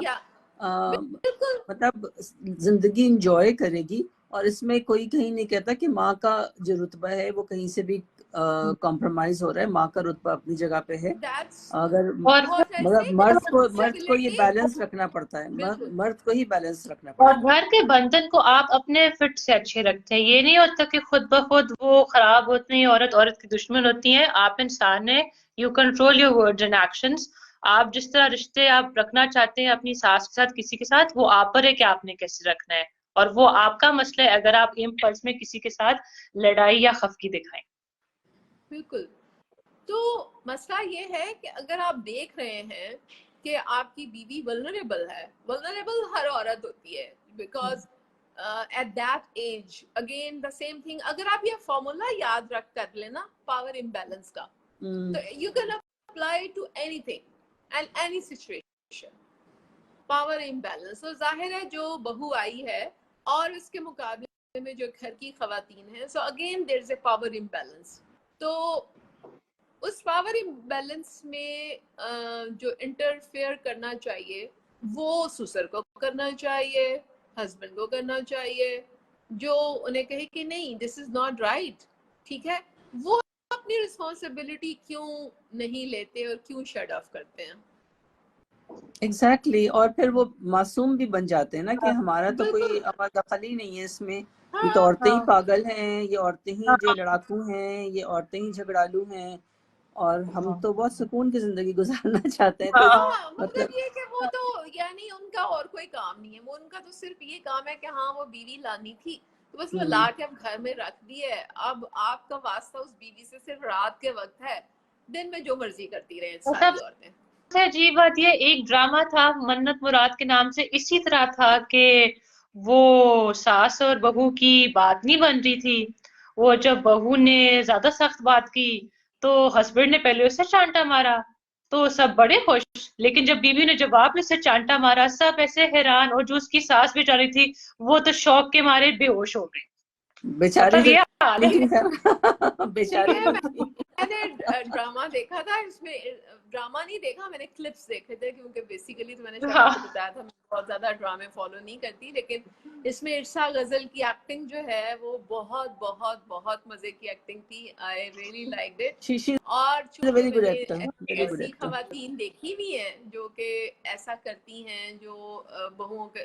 मतलब जिंदगी इंजॉय करेगी। और इसमें कोई कहीं नहीं कहता कि माँ का जो रुतबा है वो कहीं से भी कॉम्प्रोमाइज हो रहा है। माँ का रुतबा अपनी जगह पे है। अगर मर्द को ये बैलेंस रखना पड़ता है, मर्द को ही बैलेंस रखना पड़ता है। और घर के बंधन को आप अपने फिट से अच्छे रखते हैं। ये नहीं होता कि खुद ब खुद वो खराब होती है, औरत औरत की दुश्मन होती है। आप इंसान है, you control your words and actions. आप जिस तरह रिश्ते आप रखना चाहते हैं अपनी सास के साथ, किसी के साथ, वो आप पर है कि आपने कैसे रखना है, और वो आपका मसला है अगर आप इम्पल्स में किसी के साथ लड़ाई या खफगी दिखाएं। बिल्कुल। तो मसला ये है कि अगर आप देख रहे हैं कि आपकी बीवी वल्नरेबल है, वल्नरेबल हर औरत होती है, because at that age, again the same thing, अगर आप ये फॉर्मूला याद रख कर लेना पावर इम्बैलेंस का, तो you can apply to anything and any situation, power imbalance. तो जाहिर है जो बहू आई है और इसके मुकाबले में जो घर की खवातीन है, so again there is a power imbalance. तो उस पावर इम्बैलेंस में जो इंटरफेयर करना चाहिए वो ससुर को करना चाहिए, हस्बैंड को करना चाहिए, जो उन्हें कहे कि नहीं दिस इज नॉट राइट, ठीक है, वो अपनी रिस्पॉन्सिबिलिटी क्यों नहीं लेते और क्यों शट ऑफ करते हैं? एग्जैक्टली और फिर वो मासूम भी बन जाते हैं ना कि हमारा तो कोई हमारा दखल ही नहीं है इसमें, ये तो औरतें ही पागल हैं, ये औरतें ही जो लड़ाकू हैं, ये औरतें ही झगड़ालू हैं, और हम तो बहुत सुकून की जिंदगी गुजारना चाहते हैं। तो मतलब ये कि वो तो यानी उनका और कोई काम नहीं है, वो उनका तो सिर्फ ये काम है कि हाँ वो बीवी लानी थी तो बस वो ला के अब घर में रख दी है, अब आपका वास्ता उस बीवी से सिर्फ रात के वक्त है, दिन में जो मर्जी करती रहे सारी औरतें। सबसे अजीब बात ये, एक ड्रामा था मन्नत मुराद के नाम से, इसी तरह था कि वो सास और बहू की बात नहीं बन रही थी, वो जब बहू ने ज्यादा सख्त बात की तो हस्बैंड ने पहले उसे चांटा मारा, तो सब बड़े खुश, लेकिन जब बीवी ने जवाब में उसे चांटा मारा सब ऐसे हैरान, और जो उसकी सास बेचारी थी वो तो शौक के मारे बेहोश हो गई। बेचारी मतलब ये हाल है। बेचारी मैंने ड्रामा देखा था, इसमें ड्रामा नहीं देखा, मैंने क्लिप्स देखे थे, क्योंकि बेसिकली तो मैंने शायद आपको बताया था मैं बहुत ज्यादा ड्रामे फॉलो नहीं करती, लेकिन इसमें इर्सा गजल की एक्टिंग जो है वो बहुत बहुत बहुत मजे की एक्टिंग थी, आई रियली लाइक्ड इट। और चूंकि मैंने ऐसी खवातीन देखी भी हैं जो कि ऐसा करती हैं, जो बहुओं के,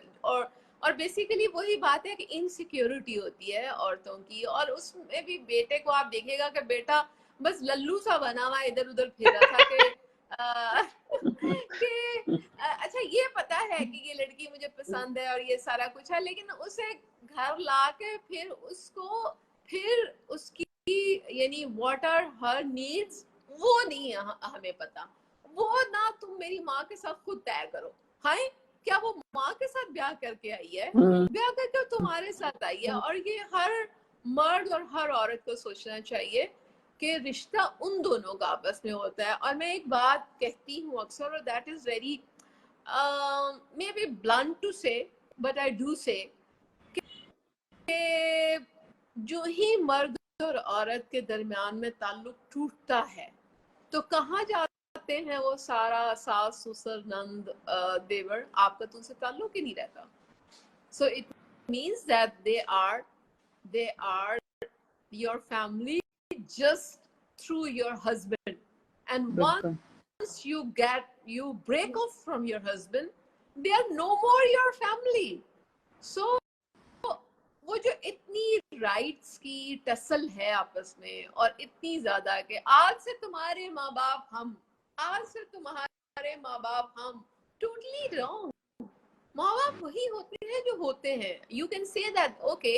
और बेसिकली वही बात है कि इनसिक्योरिटी होती है औरतों की, और उसमें भी बेटे को आप देखिएगा कि बेटा बस लल्लू सा बना हुआ इधर उधर फिर रहा था कि अच्छा ये पता है कि ये लड़की मुझे पसंद है और ये सारा कुछ है, लेकिन उसे घर ला के फिर उसको फिर उसकी यानी व्हाट आर हर नीड्स वो नहीं हमें पता, वो ना तुम मेरी माँ के साथ खुद तय करो, हाय क्या वो माँ के साथ ब्याह करके आई है, ब्याह करके तुम्हारे साथ आई है। और ये हर मर्द और हर औरत को सोचना चाहिए कि रिश्ता उन दोनों का आपस में होता है। और मैं एक बात कहती हूँ अक्सर, और that is very maybe blunt to say but I do say, जो ही मर्द और औरत के दरमियान में ताल्लुक टूटता है तो कहाँ जाते हैं वो सारा सास ससुर नंद देवर, आपका तो उनसे ताल्लुक ही नहीं रहता। So it means that they are your family just through your husband, and once you break off from your husband, they are no more your family. So वो जो इतनी राइट्स की टसल है आपस में और इतनी ज्यादा कि आज से तुम्हारे माँ बाप हम, आज से तुम्हारे माँ बाप हम, टोटली रॉन्ग। माँ बाप वही होते हैं जो होते हैं। You can say that okay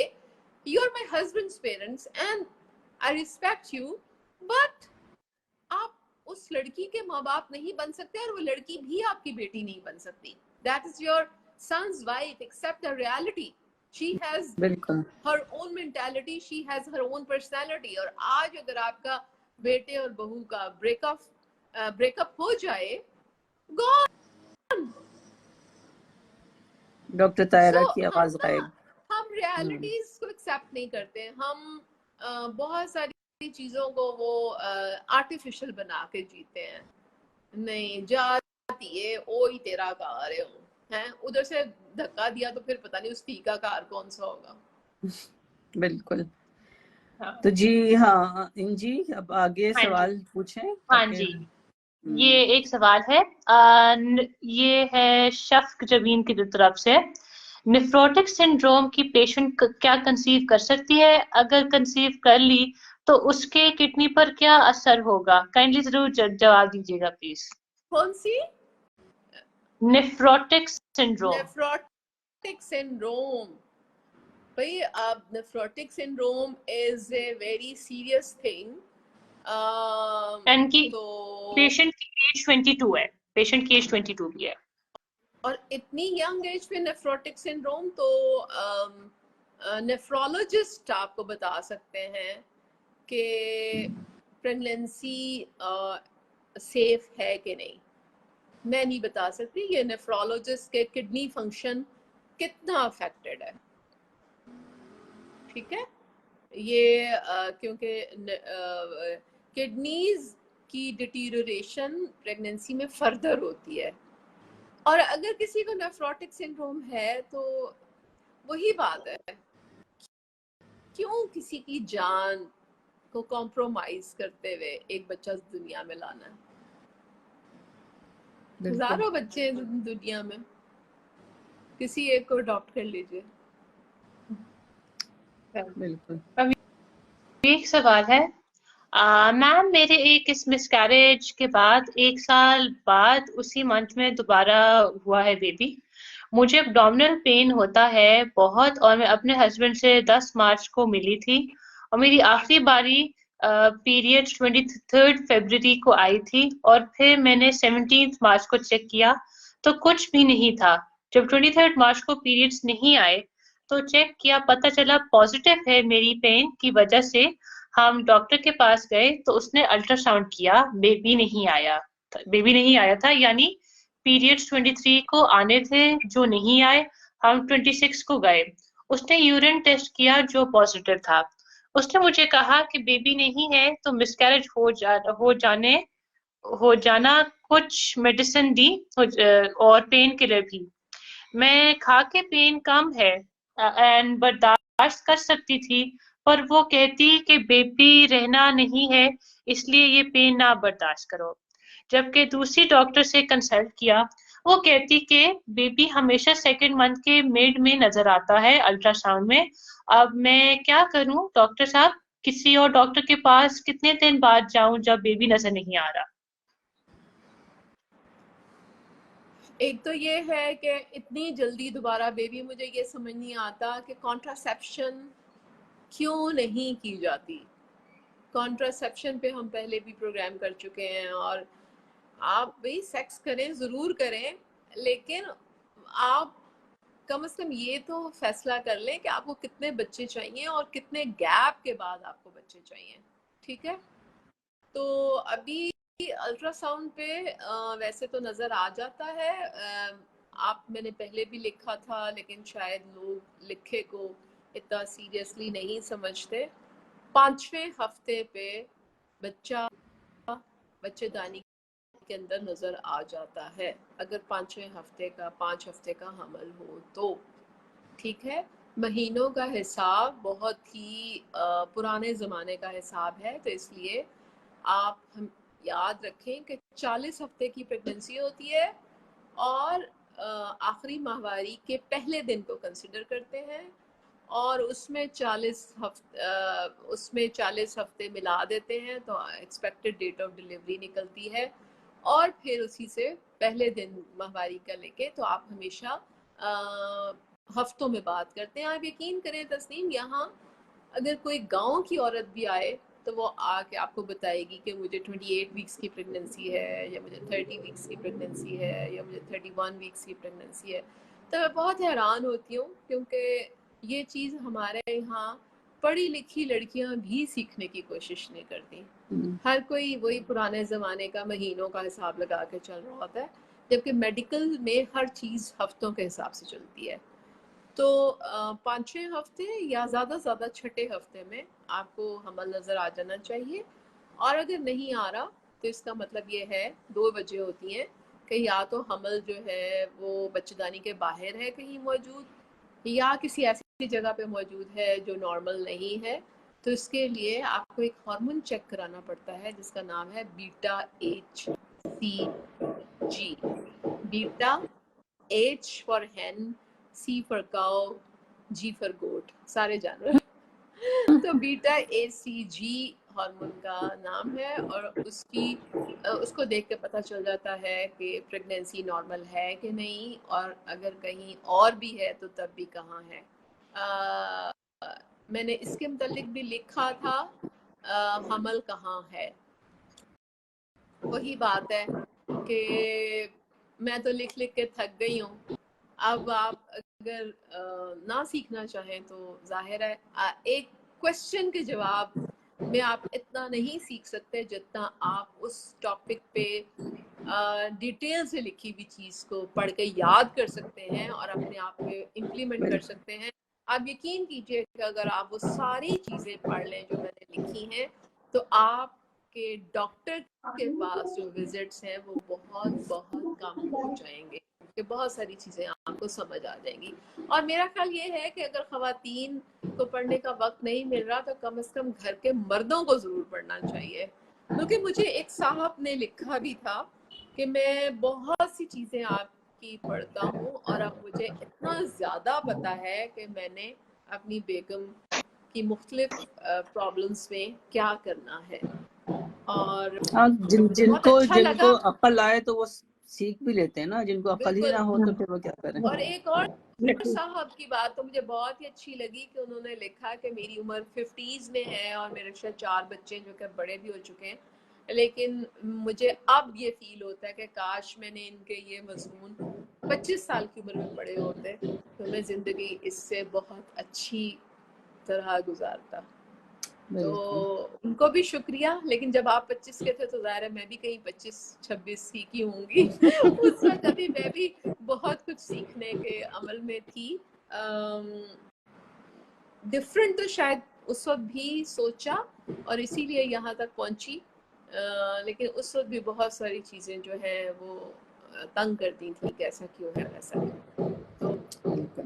you are my husband's parents and I respect you, but आप उस लड़की के माँ बाप नहीं बन सकते और वो लड़की भी आपकी बेटी नहीं बन सकती। That is your son's wife, accept the reality. She has her own mentality, she has her own personality। और आज अगर आपका बेटे और बहू का ब्रेकअप हो जाए, gone। डॉक्टर तायरा की आवाज गायब। हम रियलिटीज को एक्सेप्ट नहीं करते, हम बहुत सारी चीजों को वो आर्टिफिशियल बना के जीते हैं। नहीं जाती है ओ ही तेरा कार है, उधर से धक्का दिया तो फिर पता नहीं उस टी का कार कौन सा होगा। बिल्कुल। तो जी हाँ इंजी, अब आगे सवाल पूछें। हाँ जी, ये एक सवाल है, ये है शफ्क जमीन की तरफ से। नेफ्रोटिक सिंड्रोम की पेशेंट क्या कंसीव कर सकती है? अगर कंसीव कर ली तो उसके किडनी पर क्या असर होगा? काइंडली जरूर जवाब दीजिएगा प्लीज। कौन सी? Nephrotic syndrome. Nephrotic syndrome. भाई अब nephrotic syndrome is a very serious thing. इनकी तो पेशेंट की एज 22 है, पेशेंट की एज 22 भी है। और इतनी यंग एज पे नेफ्रोटिक सिंड्रोम, तो नेफ्रोलॉजिस्ट आपको बता सकते हैं कि प्रेगनेंसी सेफ है कि नहीं। मैं नहीं बता सकती। ये नेफ्रोलॉजिस्ट के किडनी फंक्शन कितना अफेक्टेड है, ठीक है। ये क्योंकि किडनीज की डिटीरियोरेशन प्रेगनेंसी में फर्दर होती है, और अगर किसी को नेफ्रोटिक सिंड्रोम है तो वही बात है, क्यों किसी की जान को कॉम्प्रोमाइज करते हुए एक बच्चा दुनिया में लाना है। हजारों बच्चे हैं दुनिया में, किसी एक को अडॉप्ट कर लीजिए। बिल्कुल। एक सवाल है, मैम मेरे एक इस मिसकैरेज के बाद 1 साल बाद उसी मंथ में दोबारा हुआ है बेबी। मुझे एब्डोमिनल पेन होता है बहुत, और मैं अपने हस्बैंड से 10 मार्च को मिली थी, और मेरी आखिरी बारी पीरियड 23 फरवरी को आई थी, और फिर मैंने 17 मार्च को चेक किया तो कुछ भी नहीं था। जब 23 मार्च को पीरियड्स नहीं आए तो चेक किया, पता चला पॉजिटिव है मेरी पेन की वजह से। हम डॉक्टर के पास गए तो उसने अल्ट्रासाउंड किया, बेबी नहीं आया था, यानी पीरियड्स 23 को आने थे जो नहीं आए। हम 26 को गए, उसने यूरिन टेस्ट किया जो पॉजिटिव था। उसने मुझे कहा कि बेबी नहीं है तो मिसकैरेज हो जाना, कुछ मेडिसिन दी और पेन किलर भी। मैं खा के पेन कम है एंड बर्दाश्त कर सकती थी, पर वो कहती कि बेबी रहना नहीं है, इसलिए ये पेन ना बर्दाश्त करो। जबकि दूसरी डॉक्टर से कंसल्ट किया, वो कहती कि बेबी हमेशा सेकंड मंथ के मिड में नजर आता है अल्ट्रासाउंड में। अब मैं क्या करूं डॉक्टर साहब, किसी और डॉक्टर के पास कितने दिन बाद जाऊं जब बेबी नजर नहीं आ रहा? एक तो ये है कि इतनी जल्दी दोबारा बेबी, मुझे ये समझ नहीं आता कि कॉन्ट्रासेप्शन क्यों नहीं की जाती। कॉन्ट्रासेप्शन पे हम पहले भी प्रोग्राम कर चुके हैं, और आप भाई सेक्स करें, ज़रूर करें, लेकिन आप कम से कम ये तो फैसला कर लें कि आपको कितने बच्चे चाहिए और कितने गैप के बाद आपको बच्चे चाहिए, ठीक है। तो अभी अल्ट्रासाउंड पे वैसे तो नज़र आ जाता है। मैंने पहले भी लिखा था, लेकिन शायद लोग लिखे को इतना सीरियसली नहीं समझते। 5वें हफ्ते पे बच्चेदानी के अंदर नज़र आ जाता है, अगर 5 हफ्ते का हमल हो तो, ठीक है। महीनों का हिसाब बहुत ही पुराने ज़माने का हिसाब है, तो इसलिए आप हम याद रखें कि 40 हफ्ते की प्रेगनेंसी होती है, और आखिरी माहवारी के पहले दिन को कंसिडर करते हैं, और उसमें 40 हफ्ते मिला देते हैं तो एक्सपेक्टेड डेट ऑफ डिलीवरी निकलती है, और फिर उसी से पहले दिन माहवारी का लेके तो आप हमेशा हफ्तों में बात करते हैं। आप यकीन करें तस्नीम, यहाँ अगर कोई गांव की औरत भी आए तो वो आके आपको बताएगी कि मुझे 28 वीक्स की प्रेगनेंसी है, या मुझे 30 वीक्स की प्रेगनेंसी है, या मुझे 31 वीक्स की प्रेगनेंसी है। तो मैं बहुत हैरान होती हूँ, क्योंकि ये चीज़ हमारे यहाँ पढ़ी लिखी लड़कियां भी सीखने की कोशिश नहीं करती। हर कोई वही पुराने ज़माने का महीनों का हिसाब लगा के चल रहा होता है, जबकि मेडिकल में हर चीज़ हफ्तों के हिसाब से चलती है। तो 5-6 हफ्ते या ज़्यादा से ज़्यादा 6ठे हफ्ते में आपको हमल नज़र आ जाना चाहिए, और अगर नहीं आ रहा तो इसका मतलब ये है 2 वजह होती हैं कि या तो हमल जो है वो बच्चेदानी के बाहर है कहीं मौजूद, या किसी ऐसी जगह पे मौजूद है जो नॉर्मल नहीं है। तो इसके लिए आपको एक हार्मोन चेक कराना पड़ता है जिसका नाम है beta HCG। Beta, H for hen, C for cow, G for goat, सारे जानवर। तो बीटा HCG हार्मोन का नाम है, और उसको देख के पता चल जाता है कि प्रेगनेंसी नॉर्मल है कि नहीं, और अगर कहीं और भी है तो तब भी कहाँ है। मैंने इसके मुतालिक भी लिखा था, हमल कहाँ है। वही बात है कि मैं तो लिख लिख के थक गई हूँ। अब आप अगर ना सीखना चाहें तो जाहिर है एक क्वेश्चन के जवाब में आप इतना नहीं सीख सकते जितना आप उस टॉपिक पे डिटेल से लिखी हुई चीज को पढ़ के याद कर सकते हैं और अपने आप में इम्प्लीमेंट कर सकते हैं। आप यकीन कीजिए कि अगर आप वो सारी चीजें पढ़ लें जो मैंने लिखी हैं, तो आपके डॉक्टर के पास जो विजिट्स हैं वो बहुत बहुत कम हो जाएंगे, कि बहुत सारी चीजें आपको समझ आ जाएंगी। और मेरा ख्याल ये है कि अगर खवातीन को पढ़ने का वक्त नहीं मिल रहा तो कम से कम घर के मर्दों को जरूर पढ़ना चाहिए। क्योंकि मुझे एक साहब ने लिखा भी था कि मैं बहुत सी चीजें आपकी पढ़ता हूँ और अब मुझे इतना ज्यादा पता है कि मैंने अपनी बेगम की मुख्तलिफ प्रॉब्लम्स में क्या करना है। और हाँ, बहुत जिनको अच्छा लगा। अक्ल आए तो वो सीख भी लेते हैं ना, जिनको अक्ल ही ना हो तो फिर वो क्या करें। और एक और साहब की बात तो मुझे बहुत ही अच्छी लगी कि उन्होंने लिखा कि मेरी उम्र 50s में है और मेरे शायद 4 बच्चे जो कि बड़े भी हो चुके हैं, लेकिन मुझे अब ये फील होता है कि काश मैंने इनके ये मजमून 25 साल की उम्र में पढ़े होते तो मैं जिंदगी इससे बहुत अच्छी तरह गुजारता। तो उनको भी शुक्रिया। लेकिन जब आप 25 के थे तो ज़ाहिर है मैं भी कहीं 25-26 की होंगी उस वक्त अभी मैं भी बहुत कुछ सीखने के अमल में थी। डिफरेंट तो शायद उस वक्त भी सोचा और इसीलिए यहाँ तक पहुंची, लेकिन उस वक्त भी बहुत सारी चीज़ें जो है वो तंग करती थी कि ऐसा क्यों है वैसा क्यों।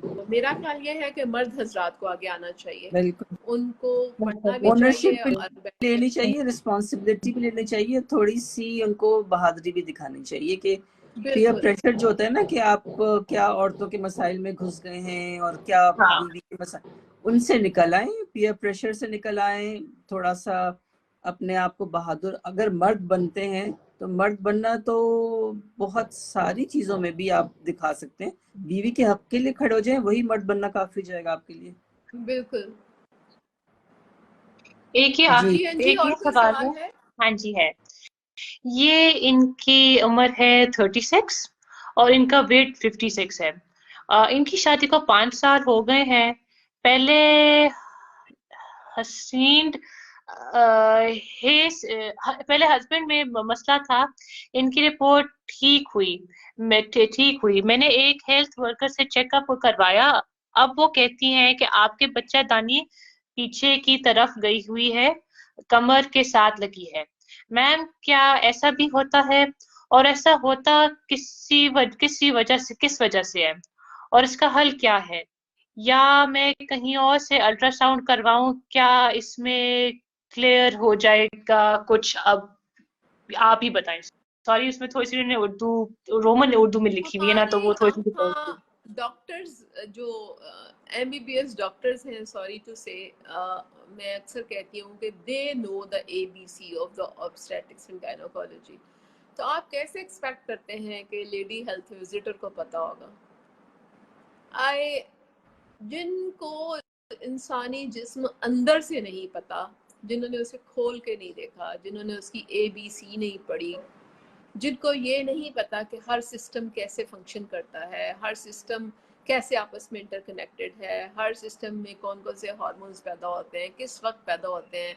तो मेरा ख्याल ये है कि मर्द हजरात को आगे आना चाहिए, बिल्कुल उनको पढ़ना भी ओनरशिप चाहिए भी और लेनी चाहिए, रिस्पॉन्सिबिलिटी भी लेनी चाहिए, थोड़ी सी उनको बहादुरी भी दिखानी चाहिए कि पीयर प्रेशर जो होता है ना कि आप क्या औरतों के मसाइल में घुस गए हैं और क्या बीवी के मसाइल, उनसे निकल आए, पीयर प्रेशर से निकल आए, थोड़ा सा अपने आप को बहादुर। अगर मर्द बनते हैं तो मर्द बनना तो बहुत सारी चीजों में भी आप दिखा सकते हैं, बीवी के हक के लिए खड़े हो जाए, वही मर्द बनना काफी जाएगा आपके लिए। बिल्कुल। एक ही सवाल है। हाँ जी है। ये इनकी उम्र है 36 और इनका वेट 56 है। इनकी शादी को 5 साल हो गए हैं। पहले हसीन पहले हस्बैंड में मसला था। इनकी रिपोर्ट ठीक हुई। मैंने एक हेल्थ वर्कर से चेकअप करवाया। अब वो कहती हैं कि आपके बच्चादानी पीछे की तरफ गई हुई है, कमर के साथ लगी है। मैम क्या ऐसा भी होता है, और ऐसा होता किस वजह से है, और इसका हल क्या है, या मैं कहीं और से अल्ट्रासाउंड करवाऊं, क्या इसमें क्लियर हो जाएगा कुछ? अब आप ही बताएं। सॉरी, उसमें थोड़ी सी रोमन उर्दू में लिखी हुई है ना, तो वो थोड़ी सी डॉक्टर्स जो MBBS डॉक्टर्स हैं, सॉरी टू से, मैं अक्सर कहती हूँ कि they know the ABC of the obstetrics and gynaecology. तो आप कैसे एक्सपेक्ट करते हैं कि लेडी हेल्थ विजिटर को पता होगा? जिनको इंसानी जिस्म अंदर से नहीं पता, जिन्होंने उसे खोल के नहीं देखा, जिन्होंने उसकी ABC नहीं पढ़ी, जिनको ये नहीं पता कि हर सिस्टम कैसे फंक्शन करता है, हर सिस्टम कैसे आपस में इंटरकनेक्टेड है, हर सिस्टम में कौन कौन से हार्मोन्स पैदा होते हैं, किस वक्त पैदा होते हैं,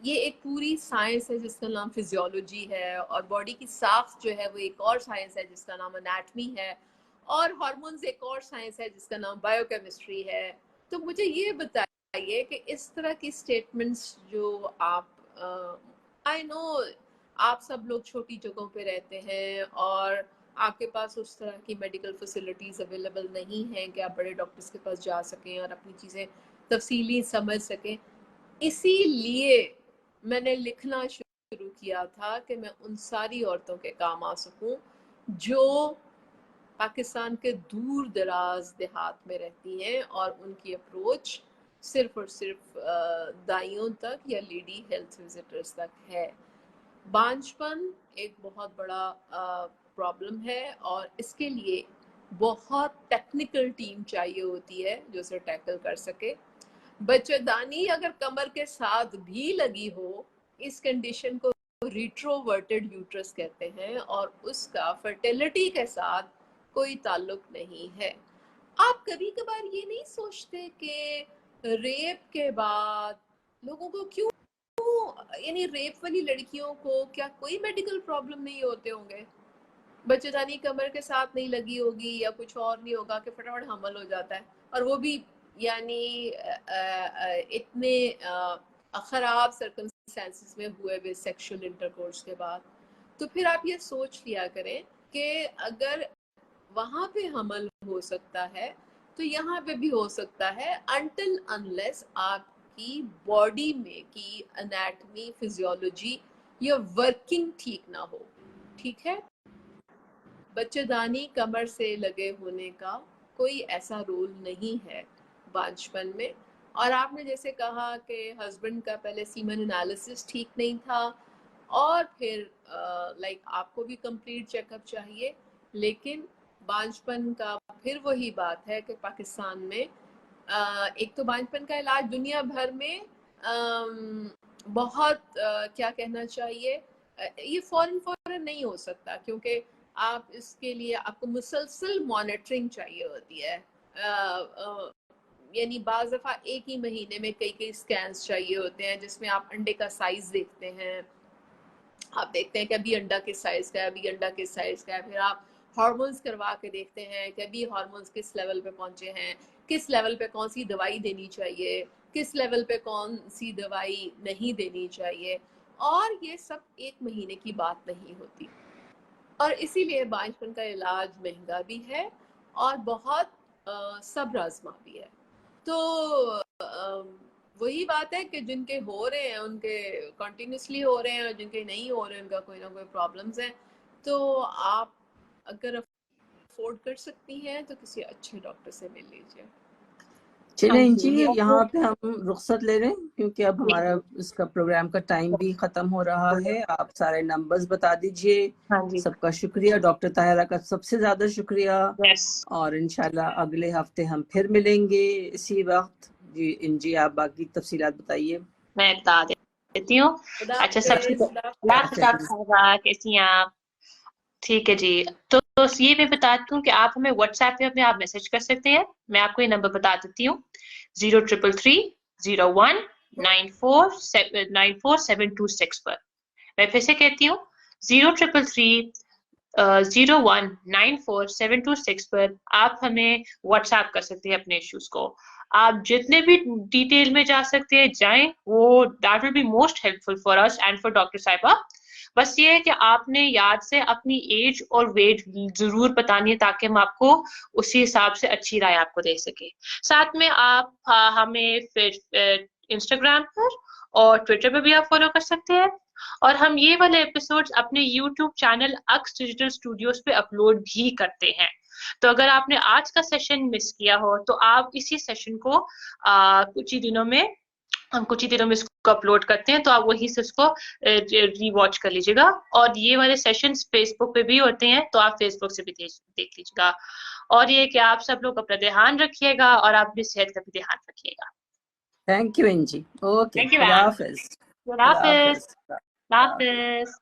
ये एक पूरी साइंस है जिसका नाम फिजियोलॉजी है। और बॉडी की साख्त जो है वो एक और साइंस है जिसका नाम एनाटमी है। और हार्मोन्स एक और साइंस है जिसका नाम बायोकेमिस्ट्री है। तो मुझे ये बताइए कि इस तरह की स्टेटमेंट्स जो आप आई नो आप सब लोग छोटी जगहों पे रहते हैं और आपके पास उस तरह की मेडिकल फैसिलिटीज़ अवेलेबल नहीं हैं कि आप बड़े डॉक्टर्स के पास जा सकें और अपनी चीज़ें तफसीली समझ सकें। इसीलिए मैंने लिखना शुरू किया था कि मैं उन सारी औरतों के काम आ सकूं जो पाकिस्तान के दूर दराज देहात में रहती हैं और उनकी अप्रोच सिर्फ और सिर्फ दाइयों तक या लेडी हेल्थ विजिटर्स तक है। बांझपन एक बहुत बड़ा प्रॉब्लम है और इसके लिए बहुत टेक्निकल टीम चाहिए होती है जो उसे टैकल कर सके। बच्चेदानी अगर कमर के साथ भी लगी हो, इस कंडीशन को रिट्रोवर्टेड यूट्रस कहते हैं और उसका फर्टिलिटी के साथ कोई ताल्लुक नहीं है। आप कभी कभार ये नहीं सोचते कि रेप के बाद लोगों को क्यों, यानी रेप वाली लड़कियों को क्या कोई मेडिकल प्रॉब्लम नहीं होते होंगे? बच्चेदानी कमर के साथ नहीं लगी होगी या कुछ और नहीं होगा कि फटाफट हमल हो जाता है, और वो भी यानी इतने खराब सर्कमस्टेंसेस में हुए हुए सेक्सुअल इंटरकोर्स के बाद। तो फिर आप ये सोच लिया करें कि अगर वहां पे हमल हो सकता है तो यहाँ पे भी हो सकता है, अनटिल अनलेस आपकी बॉडी में की एनाटॉमी, फिजियोलॉजी या वर्किंग ठीक ना हो। ठीक है, बच्चेदानी कमर से लगे होने का कोई ऐसा रोल नहीं है बांझपन में। और आपने जैसे कहा कि हस्बैंड का पहले सीमन एनालिसिस ठीक नहीं था और फिर आपको भी कंप्लीट चेकअप चाहिए, लेकिन बांझपन का फिर वही बात है कि पाकिस्तान में एक तो बांझपन का इलाज दुनिया भर में बहुत क्या कहना चाहिए, ये फौरन नहीं हो सकता, क्योंकि आप इसके लिए आपको मुसलसल मॉनिटरिंग चाहिए होती है। यानी बाज़ दफ़ा एक ही महीने में कई स्कैन्स चाहिए होते हैं जिसमें आप अंडे का साइज देखते हैं, आप देखते हैं कि अभी अंडा किस साइज का है, अभी अंडा किस साइज का है, फिर आप हार्मोन्स करवा के देखते हैं कि अभी हार्मोन्स किस लेवल पे पहुंचे हैं, किस लेवल पे कौन सी दवाई देनी चाहिए, किस लेवल पे कौन सी दवाई नहीं देनी चाहिए, और ये सब एक महीने की बात नहीं होती। और इसीलिए बांझपन का इलाज महंगा भी है और बहुत सब्र आज़मा भी है। तो वही बात है कि जिनके हो रहे हैं उनके कंटिन्यूसली हो रहे हैं और जिनके नहीं हो रहे हैं उनका कोई ना कोई प्रॉब्लम्स हैं। तो आप अगर अफोर्ड कर सकती हैं तो किसी अच्छे डॉक्टर से मिल लीजिए। चलें जी, यहाँ पे हम रुखसत ले रहे हैं क्योंकि अब हमारा इसका प्रोग्राम का टाइम भी खत्म हो रहा है। आप सारे नंबर्स बता दीजिए। सबका शुक्रिया, डॉक्टर ताहिरा का सबसे ज्यादा शुक्रिया। और इंशाल्लाह अगले हफ्ते हम फिर मिलेंगे इसी वक्त। जी इंजी, आप बाकी तफसीलात बताइए। मैं बता देती हूँ। अच्छा, सबसे कैसी हैं आप? ठीक है जी, तो ये मैं बताती हूँ कि आप हमें व्हाट्सएप पे अपने आप मैसेज कर सकते हैं। मैं आपको ये नंबर बता देती हूँ, 033301949726 पर। मैं फिर से कहती हूँ, 033301949726 पर आप हमें व्हाट्सएप कर सकते हैं अपने इश्यूज को। आप जितने भी डिटेल में जा सकते हैं जाएं, वो that will be most helpful for us and for doctor साहिबा। बस ये है कि आपने याद से अपनी एज और वेट जरूर बतानी है ताकि हम आपको उसी हिसाब से अच्छी राय आपको दे सके। साथ में आप हमें फिर इंस्टाग्राम पर और ट्विटर पर भी आप फॉलो कर सकते हैं। और हम ये वाले एपिसोड्स अपने यूट्यूब चैनल अक्स डिजिटल स्टूडियोज पे अपलोड भी करते हैं। तो अगर आपने आज का सेशन मिस किया हो तो आप इसी सेशन को कुछ ही दिनों में इसको अपलोड करते हैं, तो आप वहीं से उसको रीवॉच कर लीजिएगा। और ये वाले सेशंस फेसबुक पे भी होते हैं, तो आप फेसबुक से भी देख लीजिएगा। और ये कि आप सब लोग अपना ध्यान रखिएगा और आप अपनी सेहत का भी ध्यान रखिएगा। थैंक यू इंजी। ओके, थैंक यू, खुदा हाफिज। खुदा हाफिज।